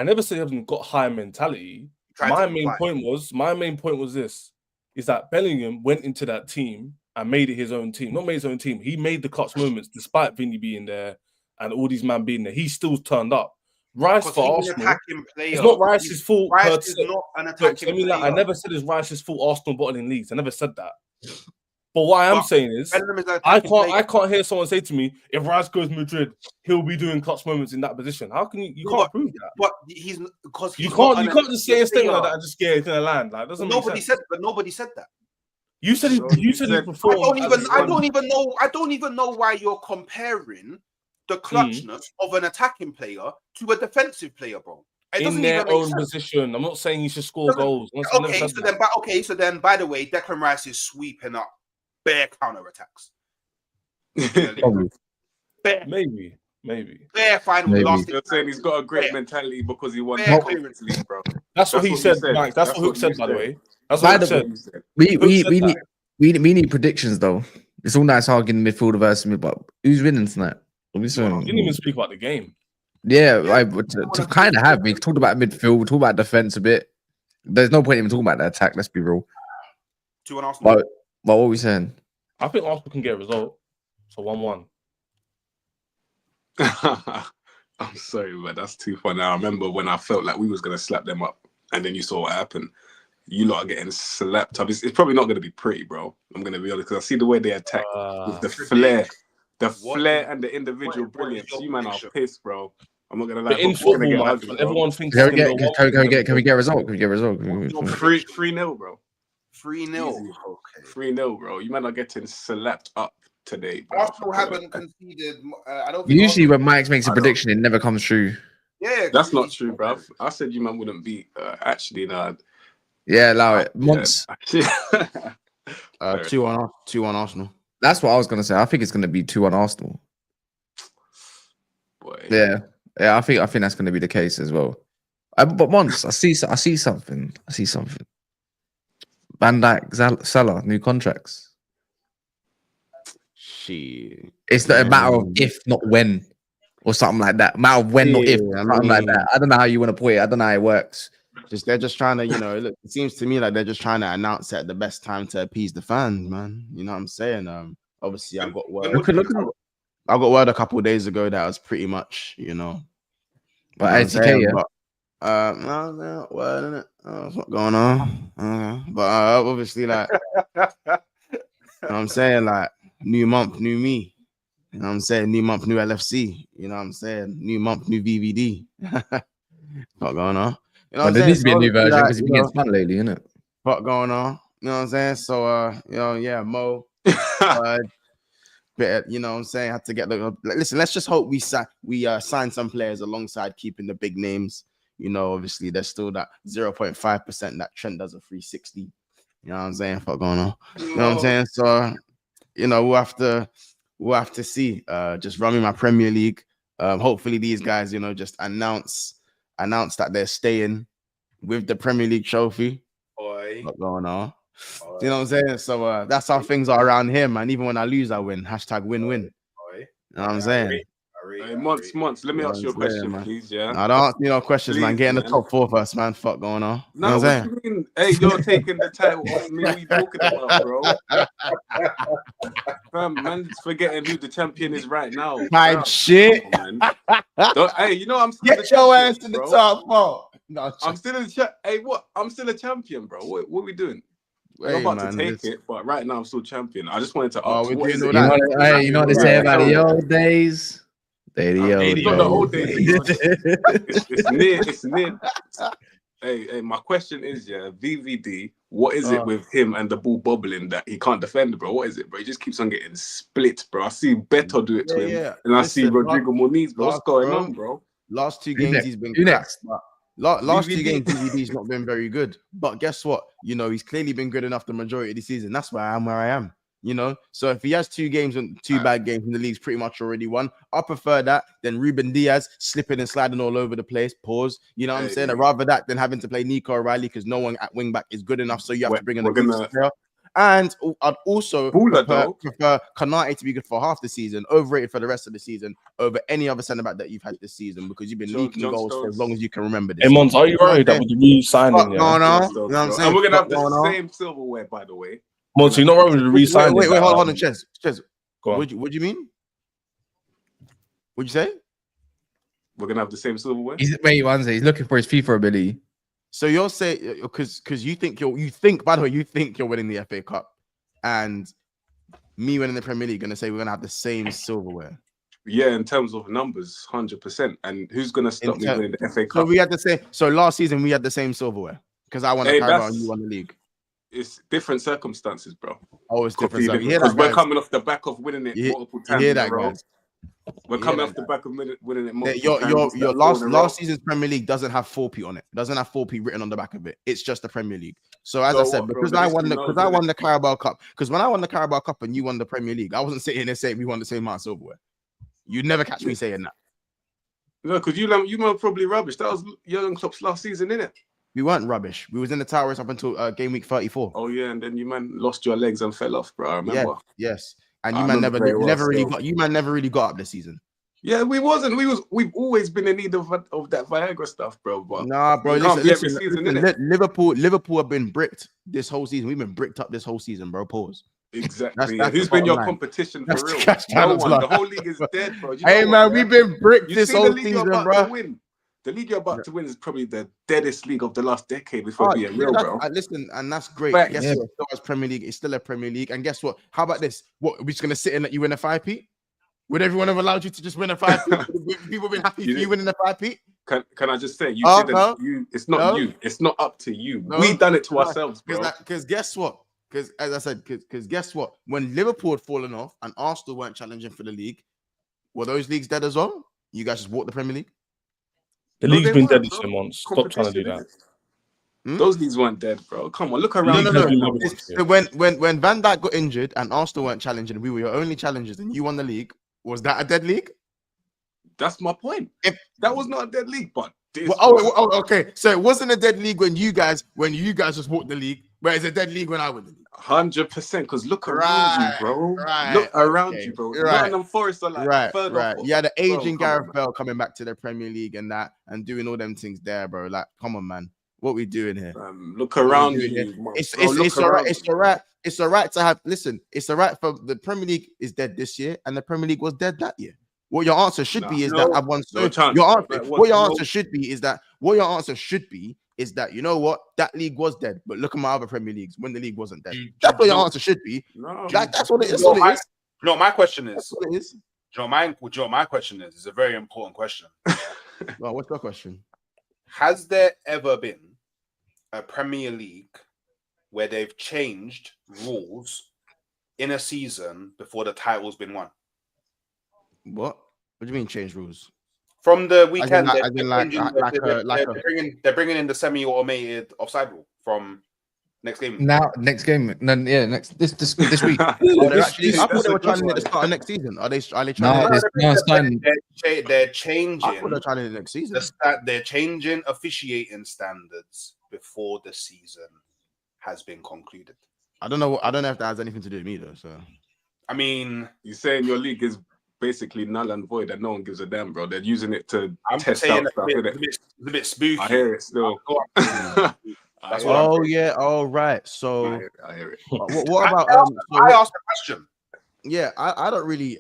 never said he hasn't got high mentality. My main point was this: is that Bellingham went into that team and made it his own team. Not made his own team. He made the clutch moments despite Vinny being there and all these men being there. He still turned up. Rice for Arsenal. It's not Rice's fault. Rice is not an attacking player. I never said it's Rice's fault Arsenal bottling leagues. I never said that. But what I am saying is, I can't hear someone say to me, if Rice goes to Madrid, he'll be doing clutch moments in that position. How can you can't prove that? But he's because you can't just say a statement like that and just get it in the land. Like doesn't nobody said that. You said it before. I don't even know why you're comparing the clutchness of an attacking player to a defensive player, bro. In their own position. I'm not saying you should score goals. So then, by the way, Declan Rice is sweeping up bare counter attacks. Maybe. Bare final. You're saying he's got a great mentality because he won the Conference League, bro. That's what he said, Mike. That's what Hook said, by the way. That's what Hook said. We need predictions though. It's all nice arguing midfielder versus mid, but who's winning tonight? We didn't even speak about the game. Yeah, to kind of have. We talked about midfield, we talked about defense a bit. There's no point even talking about the attack. Let's be real. 2-1 Arsenal. But what are we saying? I think Arsenal can get a result. So 1-1. I'm sorry, but that's too funny. I remember when I felt like we was gonna slap them up, and then you saw what happened. You lot are getting slapped up. It's probably not gonna be pretty, bro. I'm gonna be honest because I see the way they attack with the flair. The flair and the individual brilliance. You man are pissed, bro. I'm not gonna lie. In football, everyone thinks. Can we get a result? 3-0, bro. 3-0. Okay. 3-0, bro. You man are getting slapped up today, bro. Arsenal haven't conceded. I don't. Usually, when Mike makes a prediction, it never comes true. Yeah, that's not true, bro. I said you man wouldn't beat. Actually, no. Yeah, allow it. Once. Yeah. 2-1 Arsenal. That's what I was gonna say. I think it's gonna be 2-1 Arsenal. Boy. Yeah. I think that's gonna be the case as well. But once I see something. Van Dijk, Salah, new contracts. Shit. It's not a matter of if, not when, or something like that. Matter of when, not if, something like that. I don't know how you want to put it. I don't know how it works. They're just trying to, look, it seems to me like they're just trying to announce it at the best time to appease the fans, man. You know what I'm saying? Obviously, I got word. I got word a couple of days ago that was pretty much, But 80K, yeah. No, word, innit? What's going on? But obviously, like, you know what I'm saying? Like, new month, new me. You know what I'm saying? New month, new LFC. You know what I'm saying? New month, new VVD. What's going on? You know But there needs to be a new version because it's been getting fun lately, isn't it? What going on? You know what I'm saying? So, yeah, Mo. Bit, you know what I'm saying? Had to get the listen. Let's just hope we sign some players alongside keeping the big names. Obviously, there's still that 0.5% that Trent does a 360. You know what I'm saying? What going on? You know what I'm saying? So, we'll have to see. Just running my Premier League. Hopefully, these guys, just announce that they're staying with the Premier League trophy. What's going on? You know what I'm saying? So that's how things are around here, man. Even when I lose, I win. # win-win. You know what I'm saying? Hey, Months, let me ask you a question, please. Yeah. I don't ask me no questions, please, man. Get in the top 4 first, man. Fuck going on. No, what you mean? Hey, you're taking the title off me. What are you talking about, bro? Man's forgetting who the champion is right now. Type shit. Hey, I'm still get your ass in the top 4. No, I'm still in the Hey, what? I'm still a champion, bro. What are we doing? I'm about to take it, but right now I'm still champion. I just wanted to ask. You know what they say about the old days? It's not the old days. It's near. Hey, my question is, VVD, what is it with him and the ball bobbling that he can't defend, bro? What is it, bro? He just keeps on getting split, bro. I see Beto do it to him, and I see Rodrigo Moniz, bro. What's going on, bro? Last 2 games he's been next. Last 2 games, DVD's not been very good. But guess what? He's clearly been good enough the majority of the season. That's why I am where I am. So if he has 2 games and 2 bad games in the league's pretty much already won. I prefer that than Ruben Diaz slipping and sliding all over the place. Pause. You know what I'm saying? I'd rather that than having to play Nico O'Reilly because no one at wing back is good enough. So you have to bring in a good player. And I'd also prefer Konate to be good for half the season, overrated for the rest of the season, over any other centre back that you've had this season because you've been leaking goals for as long as you can remember this. Hey, Mons, are you worried that with the re-signing? You know what I'm saying? And we're gonna have the same silverware, by the way. Mons, you're not worried with the re-signing? Wait, hold on, Ches. Go on. What do you mean? What'd you say? We're gonna have the same silverware. He's looking for his FIFA ability. So you're saying because you think you're winning the FA Cup, and me winning the Premier League, gonna say we're gonna have the same silverware. Yeah, in terms of numbers, 100%. And who's gonna stop me winning the FA Cup? So we had the same. So last season we had the same silverware because I won the Carabao and you won the league. It's different circumstances, bro. Oh, it's different. Because we're coming off the back of winning it multiple times. You hear that, guys? We're coming off the back of winning it multiple times. Your last season's Premier League doesn't have 4P on it. It doesn't have 4P written on the back of it. It's just the Premier League. So as I said, because I won the Carabao Cup, because when I won the Carabao Cup and you won the Premier League, I wasn't sitting there saying we won the same amount of silverware. You'd never catch me saying that. No, because you were probably rubbish. That was Jurgen Klopp's last season, innit? We weren't rubbish. We was in the towers up until game week 34. Oh yeah, and then you lost your legs and fell off, bro. I remember. Yes. And you never really got up this season. Yeah, we've always been in need of that Viagra stuff, bro. But nah, bro. Listen, Liverpool have been bricked this whole season. We've been bricked up this whole season, bro. Pause. Exactly. Who's been your competition for real? No one. The whole league is dead, bro. Hey man, we've been bricked this whole season, bro. The league you're about to win is probably the deadest league of the last decade before being real, bro. Listen, and that's great. Guess what? Still as Premier League, it's still a Premier League. And guess what? How about this? What, we're just gonna sit and let you win a 5p? Would everyone have allowed you to just win a 5p? People been happy for you winning a 5p? Can I just say you didn't? It's not you. It's not up to you. We done it to ourselves, bro. Because guess what? Because as I said, because guess what? When Liverpool had fallen off and Arsenal weren't challenging for the league, were those leagues dead as well? You guys just bought the Premier League? The league's been dead this month. Stop trying to do that. Those leagues weren't dead, bro. Come on, look around. No. So when Van Dijk got injured and Arsenal weren't challenging, we were your only challengers, and you won the league. Was that a dead league? That's my point. If that was not a dead league, but okay. So it wasn't a dead league when you guys just bought the league, but it's a dead league when I won the league. 100%. Because look around you, bro. Look around you, bro. Nottingham Forest are like third off. Yeah, the aging Gareth Bale coming back to the Premier League and that, and doing all them things there, bro. Like, come on, man. What we doing here? Look around you. It's all right to have. Listen, it's all right for the Premier League is dead this year, and the Premier League was dead that year. What your answer should be is that I've won. What your answer should be is that you know what, that league was dead, but look at my other Premier Leagues when the league wasn't dead. That's what your answer should be. That's what it is. No, my question is. My question is a very important question. Well, what's your question? Has there ever been a Premier League where they've changed rules in a season before the title's been won? What do you mean change rules? From the weekend, they're bringing in the semi-automated offside rule from next game. Next week. I thought they were trying to start next season. Are they trying? They're changing. I thought they're trying to next season. They're changing officiating standards before the season has been concluded. I don't know if that has anything to do with me though. So, I mean, you're saying your league is basically null and void, that no one gives a damn, bro. They're using it to test out stuff. It's a bit spooky. I hear it still. That's what yeah. All right. So I hear it. What about? I asked a question. Yeah, I don't really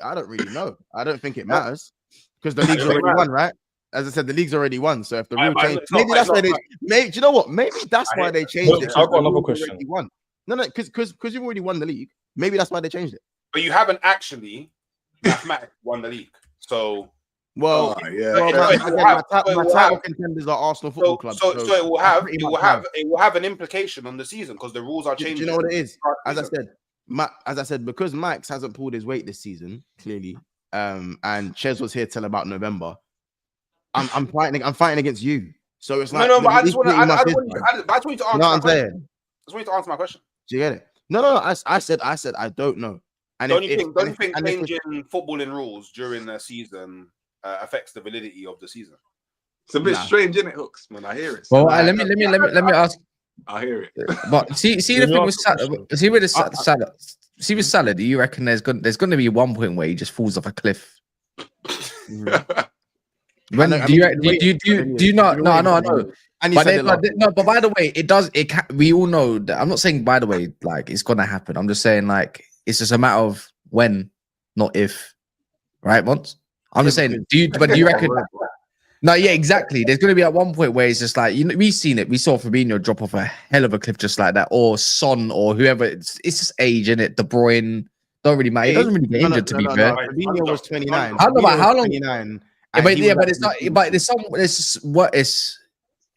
know. I don't think it matters because the league's already won, right? As I said, the league's already won. So if the rule change, maybe that's why they. Do you know what? Maybe that's why they changed it. I've got another question. No, because you've already won the league. Maybe that's why they changed it. But you haven't actually mathematically won the league. So my title contenders are Arsenal Football Club. So it will have an implication on the season because the rules are changing. Do you know what it is? As I said, because Mike's hasn't pulled his weight this season, clearly, and Ches was here till about November. I'm fighting against you. So it's like but I just want to answer. I just want you to answer my question. Do you get it? No. I said I don't know. And don't you think changing footballing rules during the season affects the validity of the season? It's a bit strange, isn't it, Hooks? Man, I hear it. Well, let me ask. I hear it. But see the thing with Salah. See with Salah, do you reckon there's going to be one point where he just falls off a cliff? When do you not? No, I know. And but by the way, we all know that. I'm not saying by the way, like it's gonna happen. I'm just saying like it's just a matter of when, not if. Right, once. I'm just saying. Do you reckon? No, yeah, exactly. There's gonna be at one point where it's just like we've seen it. We saw Fabinho drop off a hell of a cliff just like that, or Son, or whoever. It's just age, innit? De Bruyne don't really matter. He doesn't really get injured, to be fair. Fabinho was 29. I don't know about how long. 29. But it's not. But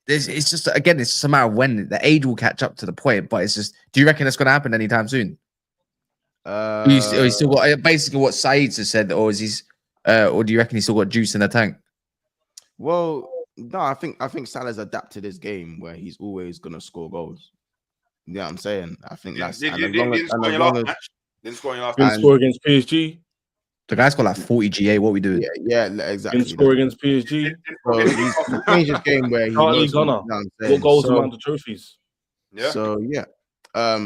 it's just again, it's just a matter of when the age will catch up to the point. But it's just, do you reckon it's going to happen anytime soon? He's still got basically what Saeed has said, or is he's, or do you reckon he's still got juice in the tank? Well, no, I think Salah's adapted his game where he's always going to score goals. You know what I'm saying? I think that's didn't score against PSG. The guy's got like 40 GA. What we do? Yeah, exactly. Didn't score against PSG. So he's changed his game where he knows what goals amount to trophies. Yeah. So yeah.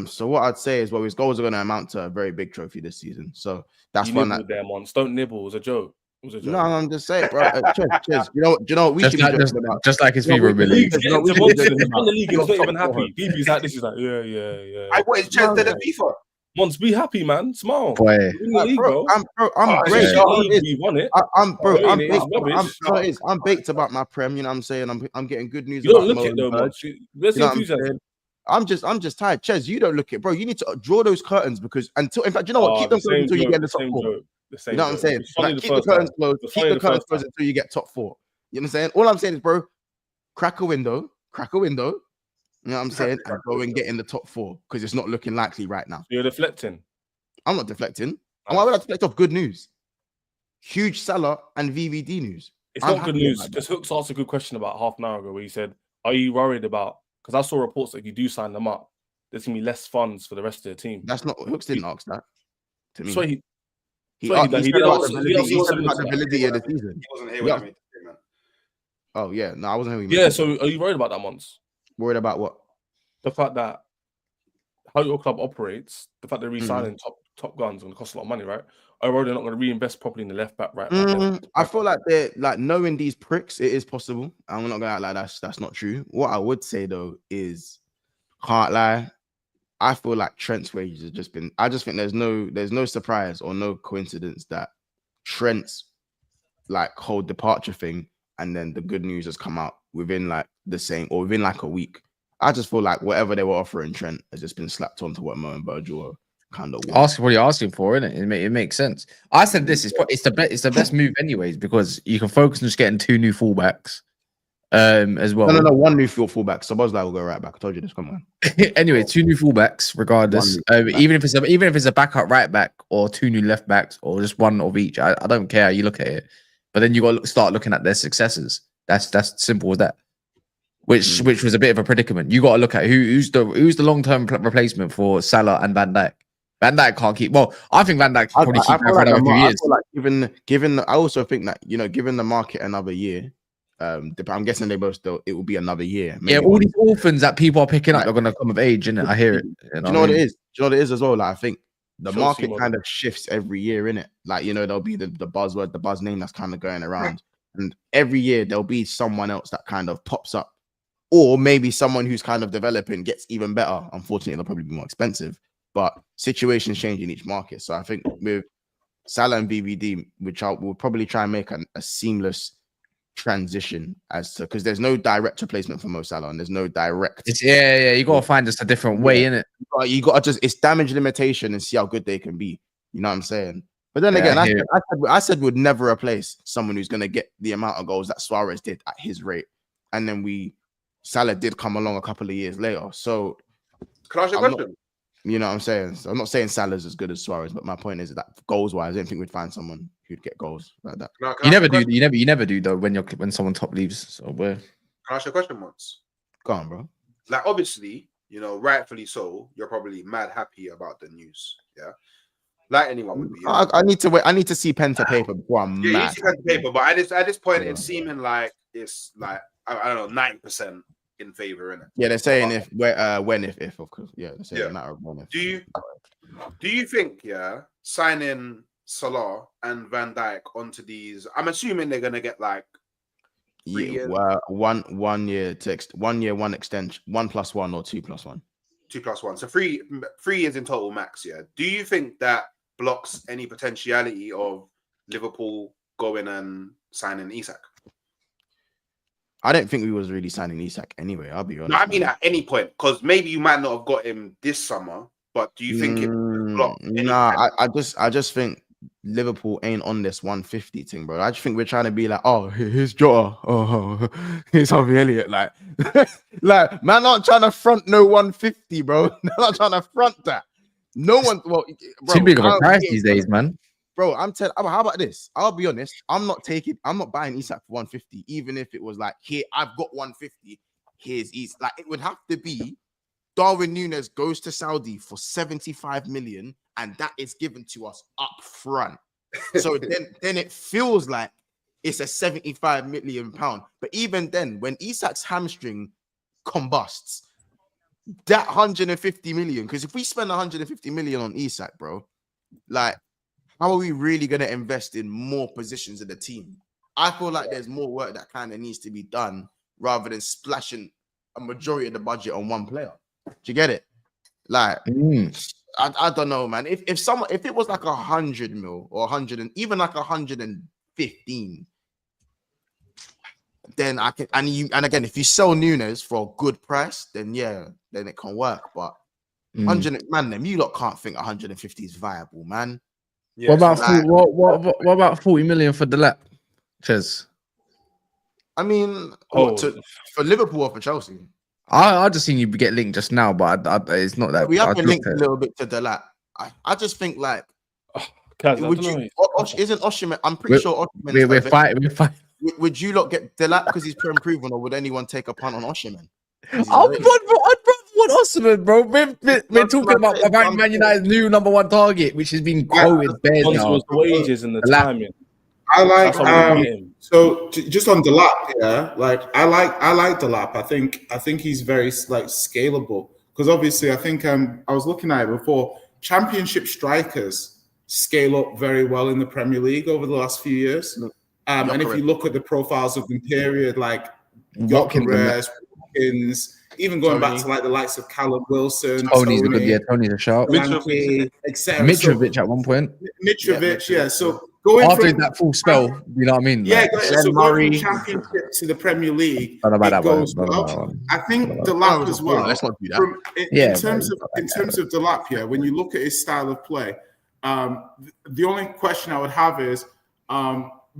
So what I'd say is, his goals are going to amount to a very big trophy this season. So that's one that them once. Don't nibble. It was a joke. No, I'm just saying, bro. Cheers. Do you know what we should be joking about? Just like his favorite league. The league is not even happy. BB's like this. Is like, yeah. I wanted Ches to the FIFA. Mons, be happy, man. Smile. Boy. I'm great. We won it. I'm baked about my prem. You know what I'm saying? I'm getting good news. You don't look it though, Mons. I'm just tired. Ches, you don't look it, bro. You need to draw those curtains because in fact, you know what? Keep them closed until you get the top four. You know what I'm saying? Like, keep the curtains closed. Keep the curtains closed until you get top four. You know what I'm saying? All I'm saying is, bro, crack a window. You know what I'm saying? And go and get in the top four because it's not looking likely right now. You're deflecting. I'm not deflecting. Why would I deflect off good news? Huge Salah and VVD news. It's not good news because Hooks asked a good question about half an hour ago where he said, "Are you worried about because I saw reports that if you do sign them up, there's gonna be less funds for the rest of the team. That's not Hooks didn't ask that to me. So he He said about the validity of the season. He wasn't here when I made the statement. Oh yeah, no, I wasn't here. When yeah. So are you worried about that, Mons? Worried about what? The fact that how your club operates, the fact they're re-signing top guns going to cost a lot of money, right? Are they're not going to reinvest properly in the left back, right? I feel like they're like knowing these pricks, it is possible. I'm not going to act like that's not true. What I would say though is, can't lie, I feel like Trent's wages have just been. I just think there's no surprise or no coincidence that Trent's like whole departure thing, and then the good news has come out within like the same or within like a week. I just feel like whatever they were offering Trent has just been slapped onto what Mo and Virgil are kind of asking what you're asking for, isn't it? It makes sense. I said this is it's the best move anyways, because you can focus on just getting 2 new fullbacks as well. No, 1 new fullback. So Buzz will go right back. I told you this. Come on. Anyway, 2 new fullbacks, regardless. Even if it's a backup right back or 2 new left backs or just 1 of each, I don't care how you look at it. But then you got to start looking at their successors. That's simple as that. Which was a bit of a predicament. You got to look at who's the long-term replacement for Salah and Van Dijk. Van Dijk can't keep. Well, I think Van Dijk can probably keep for another few years. I feel like I also think that given the market another year, I'm guessing they both still. It will be another year. Yeah, all these orphans that people are picking up are going to come of age, innit? I hear it. Do you know what it is? Do you know what it is as well? Like I think the market kind of shifts every year, innit? Like there'll be the buzzword, the buzz name that's kind of going around, and every year there'll be someone else that kind of pops up. Or maybe someone who's kind of developing gets even better. Unfortunately, they'll probably be more expensive. But situations change in each market. So I think with Salah and VVD, which we'll probably try and make a seamless transition because there's no direct replacement for Mo Salah and there's no direct. You got to find just a different way in it. You got to it's damage limitation and see how good they can be. You know what I'm saying? But then again, I said we'd never replace someone who's going to get the amount of goals that Suarez did at his rate. And then Salah did come along a couple of years later. So can I ask you a question? You know what I'm saying? So I'm not saying Salah's as good as Suarez, but my point is that goals wise, I don't think we'd find someone who'd get goals like that. You never do though when someone top leaves. So where? Can I ask you a question once? Go on, bro. Like obviously, rightfully so, you're probably mad happy about the news. Yeah. Like anyone would be. I need to wait. I need to see pen to paper before I'm mad. You need to see pen to paper, but at this point, it's seeming like it's like I don't know, 90% in favor, innit? Yeah, they're saying if of course. Yeah, they're saying a matter of when if. Do you think signing Salah and Van Dijk onto these? I'm assuming they're gonna get like 3 years. Well, 1 year text, 1 year, 1 extension, 1+1 or 2+1. 2+1. So 3 years in total max. Yeah. Do you think that blocks any potentiality of Liverpool going and signing Isak? I don't think we was really signing Isak anyway. I'll be honest. No, I mean at any point, because maybe you might not have got him this summer. But do you think it blocked? Nah, I just think Liverpool ain't on this 150 thing, bro. I just think we're trying to be like, oh, here's Jota, oh, here's Harvey Elliott, like, like man, not trying to front no 150, bro. They're not trying to front that. No one, well, bro, too big of a price these days, man. Bro, how about this? I'll be honest. I'm not buying Isak for 150, even if it was like, here, I've got 150. Here's Isak. Like, it would have to be Darwin Núñez goes to Saudi for 75 million, and that is given to us up front. So then it feels like it's a 75 million pound. But even then, when Isak's hamstring combusts, that 150 million, because if we spend 150 million on Isak, bro, like, how are we really going to invest in more positions of the team? I feel like there's more work that kind of needs to be done rather than splashing a majority of the budget on one player. Do you get it? Like, I don't know, man. If it was like 100 mil or 100 and even like 115, then I can. And again, if you sell Núñez for a good price, then then it can work. But 100, man, you lot can't think 150 is viable, man. Yeah, what about 40 million for Delap? Ches? I mean, for Liverpool or for Chelsea? I just seen you get linked just now, but it's not that. We have been linked a little bit to Delap. I just think like, isn't Osimhen? I'm pretty sure Osimhen. We're fighting. Would you lot get Delap because he's proven, or would anyone take a punt on Osimhen? I'd rather want Osimhen, bro. We're talking about Man United's new number one target, which has been quoted bears now. The wages and the timing. I like so just on Delap, yeah. Like I like Delap. I think he's very like scalable because obviously I think I was looking at it before. Championship strikers scale up very well in the Premier League over the last few years. And if you look at the profiles of the period, like Watkins, even going back to like the likes of Callum Wilson, Tony's a good, Tony's a shout. Mitrovic at one point. Mitrovic, yeah. So going after that full spell, you know what I mean? Yeah, so going from Championship to the Premier League, it goes well. I think Delap as well. Let's not do that. In terms of Delap, yeah, when you look at his style of play, the only question I would have is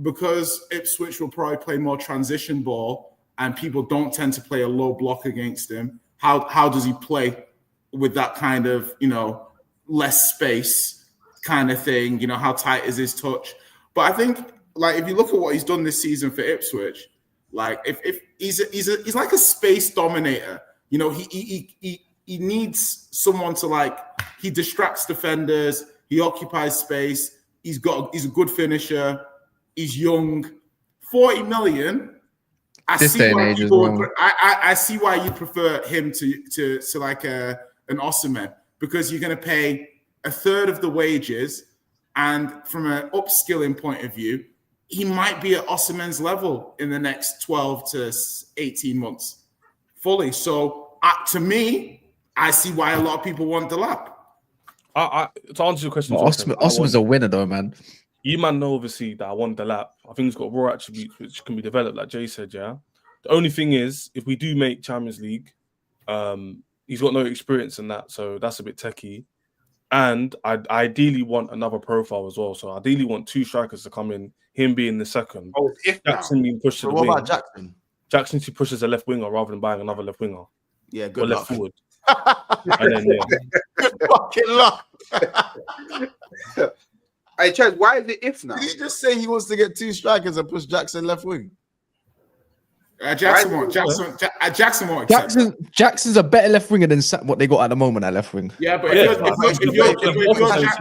because Ipswich will probably play more transition ball and people don't tend to play a low block against him, how does he play with that kind of, less space kind of thing? How tight is his touch? But I think, like, if you look at what he's done this season for Ipswich, like if he's like a space dominator. He needs someone to, like, he distracts defenders, he occupies space, he's a good finisher, he's young. 40 million. I see why you prefer him to like an Osimhen, because you're going to pay a third of the wages, and from an upskilling point of view, he might be at Osimhen's level in the next 12 to 18 months fully. So to me, I see why a lot of people want Delap. To answer your question, Osimhen's a winner though, man. You man know obviously that I want Delap. I think he's got raw attributes which can be developed, like Jay said, yeah. The only thing is, if we do make Champions League, he's got no experience in that, so that's a bit techie. And I ideally want another profile as well. So I ideally want two strikers to come in, him being the second. Jackson being pushed to the wing. What about Jackson? Jackson to push as a left winger rather than buying another left winger. Yeah, good or luck. Left forward. And then, Good fucking luck. Hey, Chaz, why is it if now? Did he just say he wants to get two strikers and push Jackson left wing? Jackson's a better left winger than what they got at the moment at left wing. Yeah, but if you're Jackson,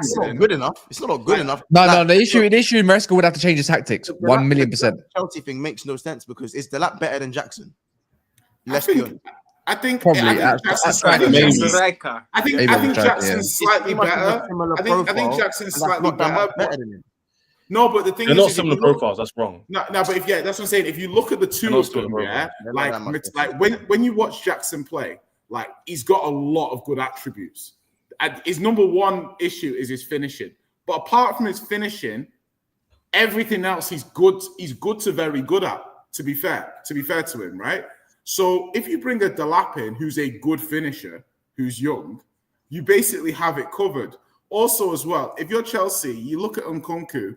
it's not good enough. It's not good enough. No. The issue Maresca would have to change his tactics. 1,000,000%. Chelsea thing makes no sense because is Delap better than Jackson? I think probably. I think Jackson's slightly better. I think Jackson's slightly better than him. No, but the thing they're is, not similar profiles. That's wrong. No, but that's what I'm saying. If you look at the two of them, yeah, like when you watch Jackson play, like he's got a lot of good attributes. And his number one issue is his finishing. But apart from his finishing, everything else he's good to very good at. To be fair to him, right? So if you bring a Delap in, who's a good finisher, who's young, you basically have it covered. Also, as well, if you're Chelsea, you look at Nkunku.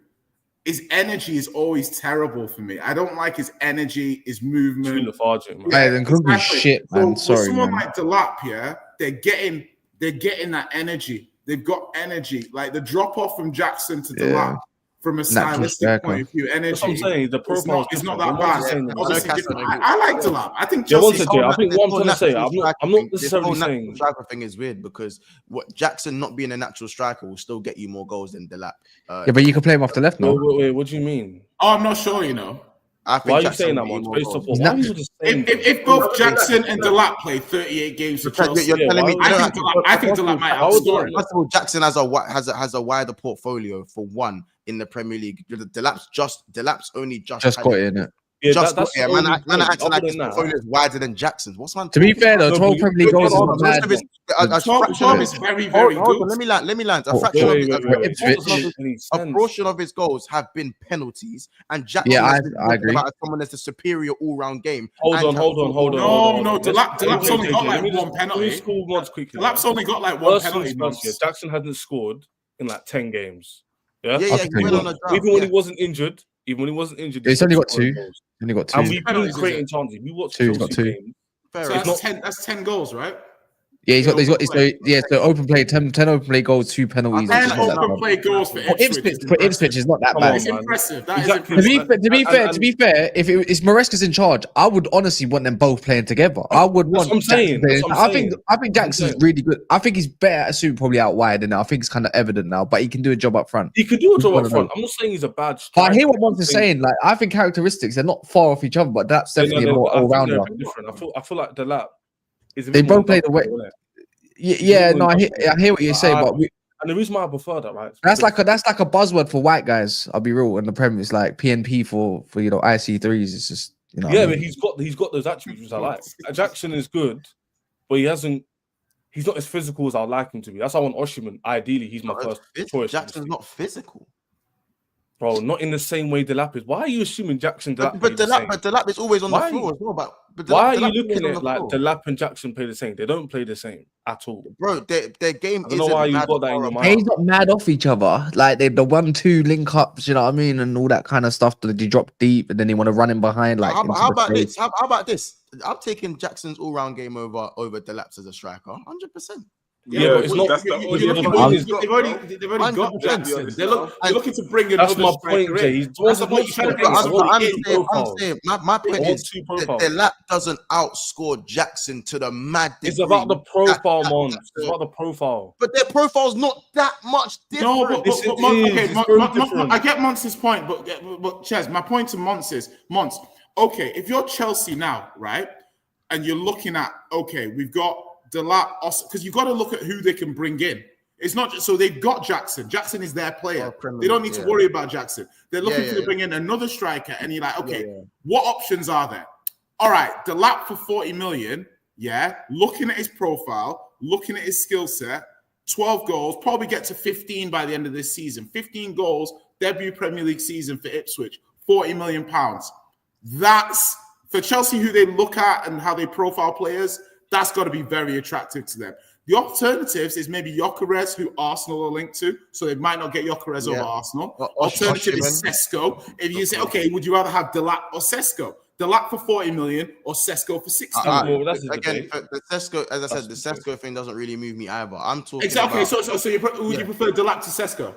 His energy is always terrible for me. I don't like his energy, his movement. Too lethargic, man. Yeah, exactly. Shit, man. So sorry, someone man. like Delap, yeah, they're getting that energy. They've got energy. Like the drop off from Jackson to Delap, from a stylistic point of view, energy. That's what I'm saying. The profile is not that bad. I like Delap. I think Chelsea. I think what I'm trying to say, I'm not necessarily saying striker thing is weird because what Jackson not being a natural striker will still get you more goals than Delap. Yeah, but you can play him off the left now. Wait, what do you mean? Oh, I'm not sure. I think why are you saying that one? Based off if both Jackson and Delap play 38 games for Chelsea, you're telling me I think Delap might outscore him. First of all, Jackson has a wider portfolio for one in the Premier League. Delap's only just got it in it. Yeah, just that's man acting like his portfolio is wider than Jackson's. What's man? To be fair though, 12 Premier League goals is not bad. 12 is very, very good. Let me land. A portion of his goals have been penalties, and Jackson I agree. About someone that's a superior all-round game. Hold on. No, Delap's only got like one penalty. Delap's only got like one penalty. Jackson hadn't scored in like 10 games. Yeah. Even when he wasn't injured. He's only got two. And we've been creating chances. We watched two. He's got two. Games. So that's 10 goals, right? Yeah, he's got so open play, 10 open play goals, 2 penalties. 10 open play goals for Ipswich. Ipswich is not that Come bad. It's impressive. That is Exactly. impressive. To be fair, if it's Maresca's in charge, I would honestly want them both playing together. I would want. That's what I'm saying. Jackson That's what I'm I saying. think Jackson's really good. I think he's better at shooting probably out wide, and I think it's kind of evident now. But he can do a job up front. He could do a job up front. I'm not saying he's a bad striker. But I hear what Monty's saying. Like, I think characteristics they're not far off each other, but that's definitely a more all rounder. Different. I feel like Delap is. They both play the way. Yeah, no, I hear what you're saying, but and the reason why I prefer that, right? That's like a buzzword for white guys. I'll be real. In the Premier, it's like PNP for IC3s. It's just Yeah, but he's got those attributes which I like. Jackson is good, but he's not as physical as I'd like him to be. That's why I want Osimhen. Ideally, he's my first choice. Jackson's not physical. Bro, not in the same way Delap is. Why are you assuming Jackson Delap? But Delap is always on the floor as well. But why are you looking at like Delap and Jackson play the same? They don't play the same at all. Bro, their game I don't know why you got that in your mind. He's not mad off each other. Like the 1-2 link ups, you know what I mean, and all that kind of stuff that you drop deep and then you want to run in behind. Like, how about this? How about this? I'm taking Jackson's all-round game over Delap's as a striker, 100%. Yeah, but it's not. They've already got Jackson. They're looking to bring another. That's my point, Jay. My point is Delap doesn't outscore Jackson to the mad degree. It's about the profile, Mon. It's about the profile. But their profile's not that much different. No, but I get Monts's point, but Chaz, my point to Monts is, okay, if you're Chelsea now, right, and you're looking at, okay, we've got Delap, because you've got to look at who they can bring in. It's not just so they've got Jackson. Jackson is their player. They don't need to worry about Jackson. They're looking to bring in another striker, and you're like, okay, what options are there? All right, Delap for 40 million. Yeah, looking at his profile, looking at his skill set, 12 goals, probably get to 15 by the end of this season. 15 goals, debut Premier League season for Ipswich, £40 million. That's for Chelsea, who they look at and how they profile players. That's got to be very attractive to them. The alternatives is maybe Gyökeres, who Arsenal are linked to, so they might not get Gyökeres over Arsenal. Alternative is Sesko. If you say, okay, would you rather have Delap or Sesko? Delap for 40 million or Sesko for 60 million? Again, the Sesko, as I said, the Sesko thing doesn't really move me either. I'm talking exactly. So would you prefer Delap to Sesko?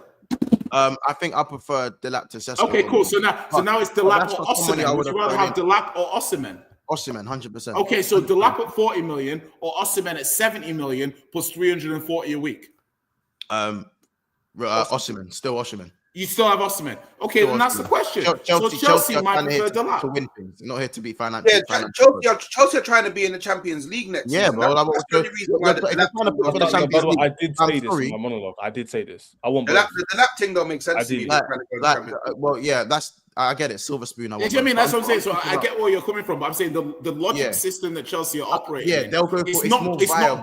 I think I prefer Delap to Sesko. Okay, cool. So now it's Delap or Osimhen. Would you rather have Delap or Osimhen? Osimhen, 100%. Okay, so Delap at 40 million or Osimhen at 70 million plus 340 a week. Osimhen, still Osimhen. You still have Osimhen. Okay, then that's the question. Chelsea might prefer Delap. To win things, not here to be financial. Yeah, Chelsea are trying to be in the Champions League next season. I did say this in my monologue. I did say this. I want the Delap thing don't make sense to me. I get it. Silver spoon. I mean, that's what I'm saying. So I get where you're coming from, but I'm saying the logic system that Chelsea are operating. They'll go for it's not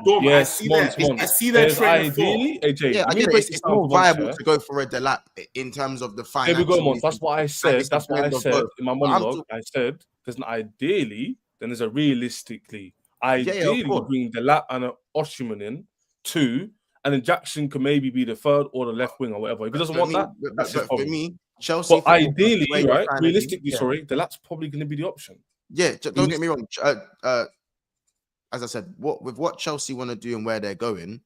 dumb. Yes, I see that trend. Ideally, AJ. Yeah, I get it. It's more viable to go for a Delap in terms of the finance. Here we go, Mon. That's what I said. That's what I said in my monologue. I said there's an ideally, then there's a realistically. Ideally, we bring Delap and an Osimhen in, 2, and then Jackson can maybe be the third or the left wing or whatever. If he doesn't want that, that's his problem. For me, Chelsea. But ideally, right? Realistically, Delap's probably going to be the option. Yeah, don't get me wrong. As I said, with what Chelsea want to do and where they're going,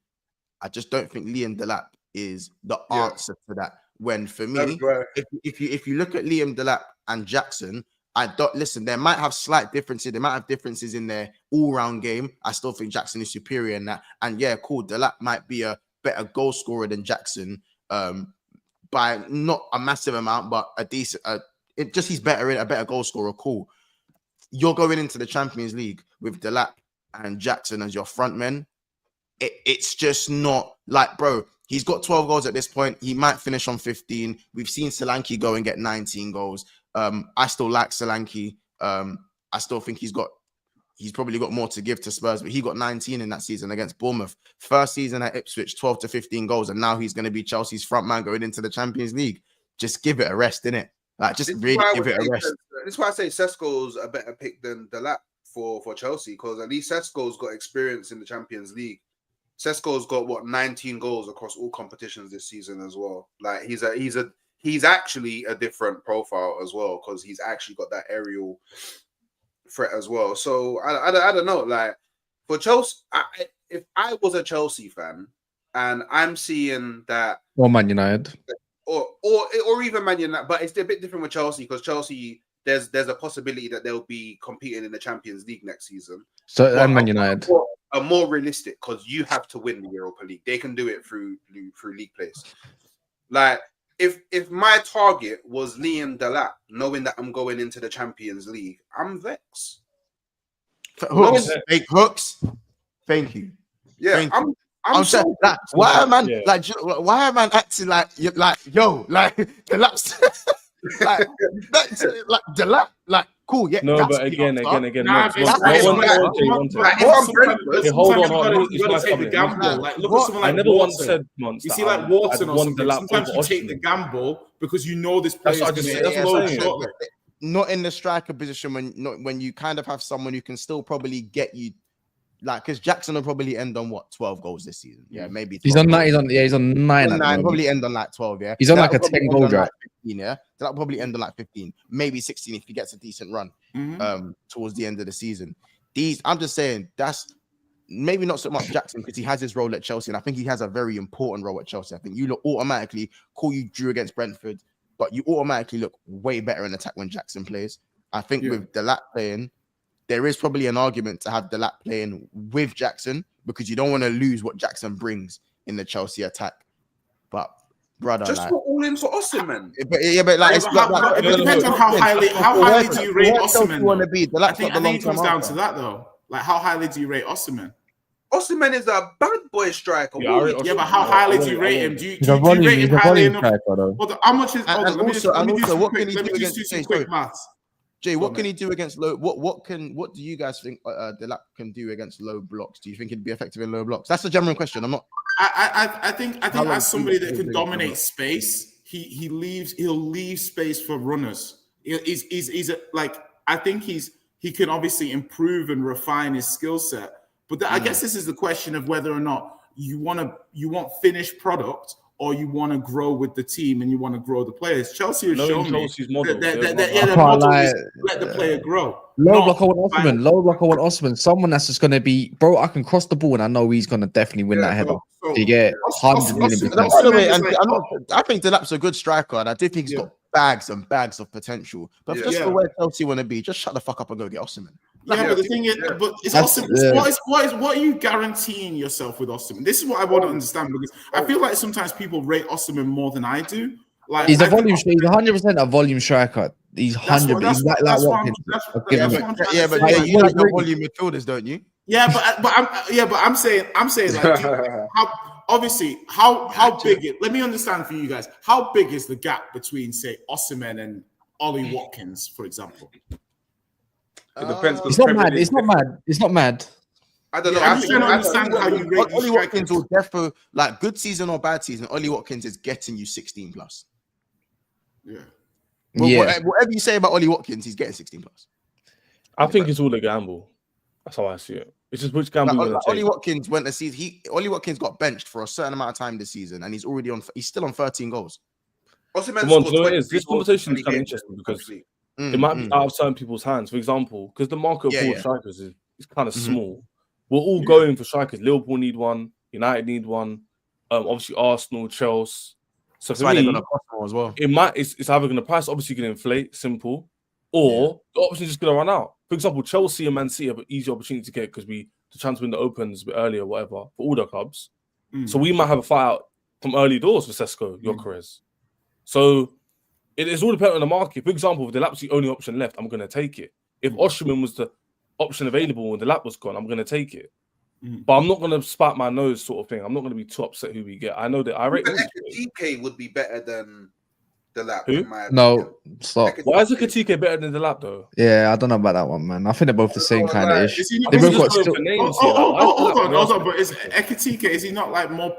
I just don't think Liam Delap is the answer to that. When for me, if you look at Liam Delap and Jackson, there might have slight differences. They might have differences in their all-round game. I still think Jackson is superior in that. And yeah, cool. Delap might be a better goal scorer than Jackson. By not a massive amount, but a decent. He's better in a better goal scorer. Cool. You're going into the Champions League with Delap and Jackson as your front men. It's just not like, bro. He's got 12 goals at this point. He might finish on 15. We've seen Solanke go and get 19 goals. I still like Solanke. I still think he's probably got more to give to Spurs, but he got 19 in that season against Bournemouth. First season at Ipswich, 12 to 15 goals, and now he's going to be Chelsea's front man going into the Champions League. Just give it a rest, innit? Like, just really give it a rest. This is why I say Sesko's a better pick than Delap for Chelsea, because at least Sesko's got experience in the Champions League. Sesko's got 19 goals across all competitions this season as well. Like he's actually a different profile as well, because he's actually got that aerial threat as well. So I don't know. Like for Chelsea, if I was a Chelsea fan and I'm seeing that, Or Man United. or even Man United, but it's a bit different with Chelsea because Chelsea, there's a possibility that they'll be competing in the Champions League next season. So But and Man United. are more realistic because you have to win the Europa League. They can do it through league plays. Like if my target was Liam Delap, knowing that I'm going into the Champions League, I'm vexed. Hooks. Thank you. Yeah, Thank you. I'm so saying, like, why am I acting like the laps like the lap cool, yeah. No, but again. Nah, Hold on. You gotta take the gamble. Like, look at someone like I never once said once. You see, like Watson or something. Sometimes you take the gamble because you know this player is going to explode shortly. Not in the striker position when you kind of have someone who can still probably get you. Like, because Jackson will probably end on 12 goals this season. Yeah, maybe 12 He's on 9. goals. He's on 9. Probably end on like 12. Yeah, he's on like a 10 goal drive. 15, yeah, that'll probably end on like 15, maybe 16 if he gets a decent run. Towards the end of the season. I'm just saying that's maybe not so much Jackson because he has his role at Chelsea, and I think he has a very important role at Chelsea. I think you look automatically call you Drew against Brentford, but you automatically look way better in attack when Jackson plays. I think with Delap playing, there is probably an argument to have Delap playing with Jackson because you don't want to lose what Jackson brings in the Chelsea attack. But brother, just like, put all in for Osimhen. But like, it depends on how highly do you rate Osimhen. I think it comes down to that though. Like, how highly do you rate Osimhen? Osimhen is a bad boy striker. Yeah, but how highly do you rate him? Do you rate him highly enough? How much is? And also, what can he do against? Quick maths. Jay, what can he do against low? What do you guys think Delap can do against low blocks? Do you think he'd be effective in low blocks? That's a general question. I'm not. I think as somebody that can dominate space, he'll leave space for runners. He's like, I think he can obviously improve and refine his skill set. But I guess this is the question of whether or not you want finished product or you want to grow with the team and you want to grow the players. Chelsea has shown me that model is let the player grow. Low block, I want Osman. Someone that's just going to be, bro, I can cross the ball and I know he's going to definitely win that header. You get 100 million. By the way, I think Delap's a good striker and I do think he's got bags and bags of potential. But just for where Chelsea want to be, just shut the fuck up and go get Osimhen. But the thing is, but it's Osimhen. What are you guaranteeing yourself with Osimhen? This is what I want to understand because I feel like sometimes people rate Osimhen more than I do. Like, he's a volume. He's 100% a volume striker. He's 100. He's like Watkins. But you like the volume midfielders, don't you? Yeah, but I'm saying like, how big? Let me understand for you guys. How big is the gap between, say, Osimhen and Ollie Watkins, for example? It depends. It's not mad. It's not mad. I don't know. I'm trying to understand how you rate Ollie Watkins will definitely, like, good season or bad season, Ollie Watkins is getting you 16 plus. Yeah. Whatever you say about Ollie Watkins, he's getting 16 plus. I think it's all a gamble. That's how I see it. It's just which gamble you're going to take. Ollie Watkins went a season. Ollie Watkins got benched for a certain amount of time this season, and he's still on 13 goals. This conversation is kind of interesting because it might be out of certain people's hands. For example, because the market for strikers is kind of small. We're all going for strikers. Liverpool need one. United need one. Obviously, Arsenal, Chelsea. So for me, as well. It's either going to price obviously going to inflate, simple, or the option is just going to run out. For example, Chelsea and Man City have an easy opportunity to get because the chance window opens a bit earlier, whatever, for all the clubs. So we might have a fight out from early doors for Sesko, Gyökeres. So it is all dependent on the market. For example, if the Delap's the only option left, I'm going to take it. If Osimhen was the option available and the Delap was gone, I'm going to take it. But I'm not going to spat my nose sort of thing. I'm not going to be too upset who we get. I know that I rate TK would be better than Delap. No, stop. Why is TK better than Delap though? Yeah, I don't know about that one, man. I think they're both the same kind of ish. They both got hold on. But is Ekitike, is he not like more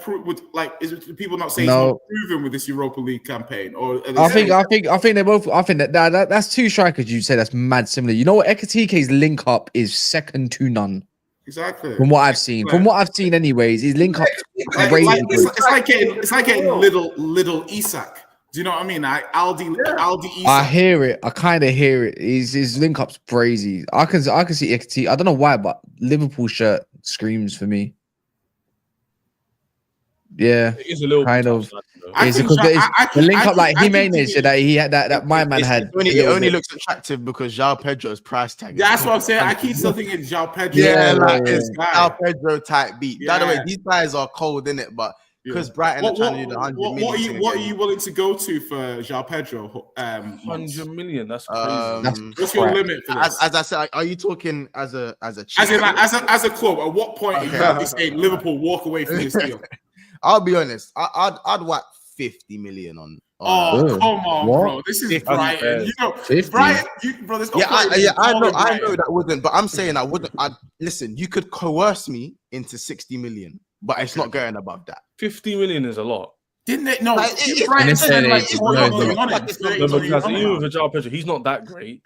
is people not saying he's more proven with this Europa League campaign? Or I think they both. I think that's two strikers. You say that's mad similar. You know what? Ekitike's link up is second to none. Exactly. From what I've seen, anyways, his link up crazy. It's like getting little Isak. Do you know what I mean? Aldi Isak. I hear it. I kind of hear it. His link up's crazy. I can see Ekitike. I don't know why, but Liverpool shirt screams for me. Yeah, It is a little kind bit of. tough, though. It's because the link up like Jimenez that he had that my man had. It only looks attractive because João Pedro's price tag. That's what I'm saying. I keep still thinking João Pedro. Yeah, like yeah. it's João Pedro type beat. By the way, Yeah. these guys are cold in it, but because Brighton are trying to do the 100 million. What are you willing to go to for João Pedro? 100 million. That's crazy. What's your limit for this? As I said, are you talking as a As in, like, as a club, at what point are you saying Liverpool walk away from this deal? I'll be honest. I'd whack 50 million on. Come on, what? bro. This is Brighton. You know, 50? Brighton, bro. There's no I know that wouldn't, but I'm saying I wouldn't. Listen, you could coerce me into 60 million, but it's not going above that. 50 million is a lot. Didn't they? No, No, because even with João Pedro, he's not that great.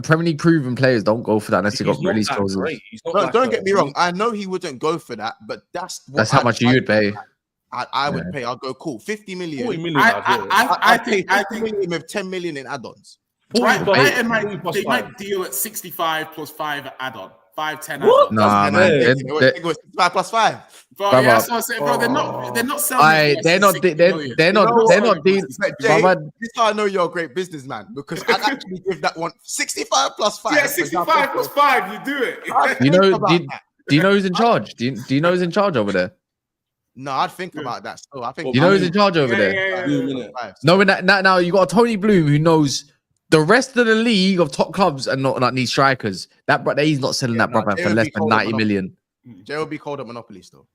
Premier League proven players don't go for that unless they got release clauses. Don't get me wrong. I know he wouldn't go for that, but that's how much you would pay. I would pay. I'll go cool. 50 million. 40 million. I pay 50 million with 10 million in add-ons. Brighton might deal at 65 plus 5 add-on. 5-10 add-on. Nah, man. It was 5 plus 5. Bro, yeah, that's what I'm saying, bro. They're not selling. They're not dealing. Jay, this is how I know you're a great businessman because I'd actually give that one 65 plus 5. Yeah, 65 plus 5. You do it. Do you know who's in charge? Do you know who's in charge over there? No, I'd think about that. So I think you know who's in charge over there. Knowing that now you got a Tony Bloom who knows the rest of the league of top clubs and not need strikers. That brother, he's not selling that brother for less than 90 million. Jay will be called at Monopoly still.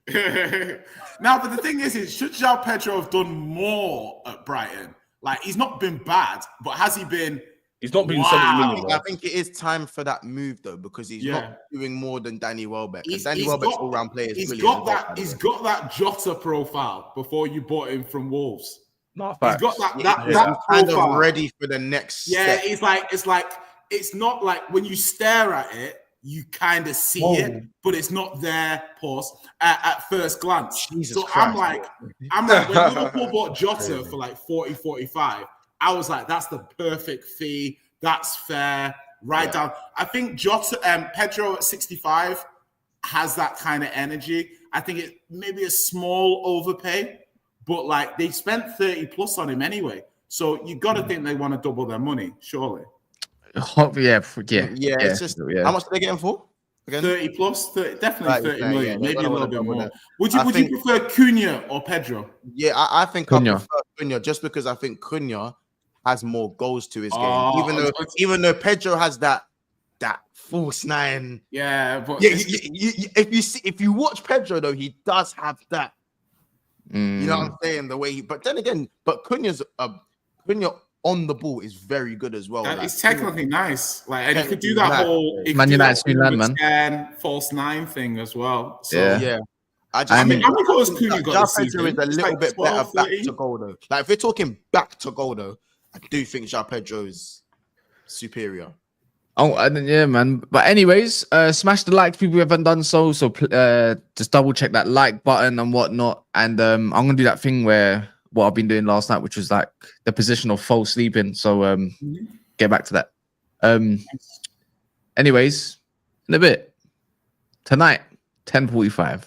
Now, but the thing is should João Pedro have done more at Brighton? Like, he's not been bad, but has he been? He's not been 70 million. I think it is time for that move though, because he's not doing more than Danny Welbeck. Danny Welbeck's all-round player. He's got that Jota profile before you bought him from Wolves. Not he's got that kind of ready for the next step. It's not like when you stare at it, you kind of see it, but it's not there. Pause at first glance. So I'm like, when Liverpool bought Jota for like 40, 45. I was like, that's the perfect fee. That's fair. Down. I think Pedro at 65 has that kind of energy. I think it maybe a small overpay, but like they spent 30 plus on him anyway. So you got to think they want to double their money, surely. Yeah. It's just how much did they get him for? Again? 30 plus, definitely 30 million, maybe a little bit more. That. Would you prefer Cunha or Pedro? Yeah, I think I prefer Cunha just because I think Cunha has more goals to his game. Even though Pedro has that false nine. Yeah, but if you watch Pedro though, he does have that. You know what I'm saying? The way but then again, Cunha on the ball is very good as well. It's technically nice. Like, and you could do that whole Man United false nine thing as well. So yeah. How many goals Cunha got this Pedro is a little bit 12, better 30? Back to goal though. Like if we're talking back to goal though, I do think João Pedro is superior. Oh, yeah, man. But anyways, smash the like people who haven't done so. So just double check that like button and whatnot. And I'm gonna do that thing where what I've been doing last night, which was like the position of false sleeping. So get back to that. Anyways, in a bit tonight, 10:45.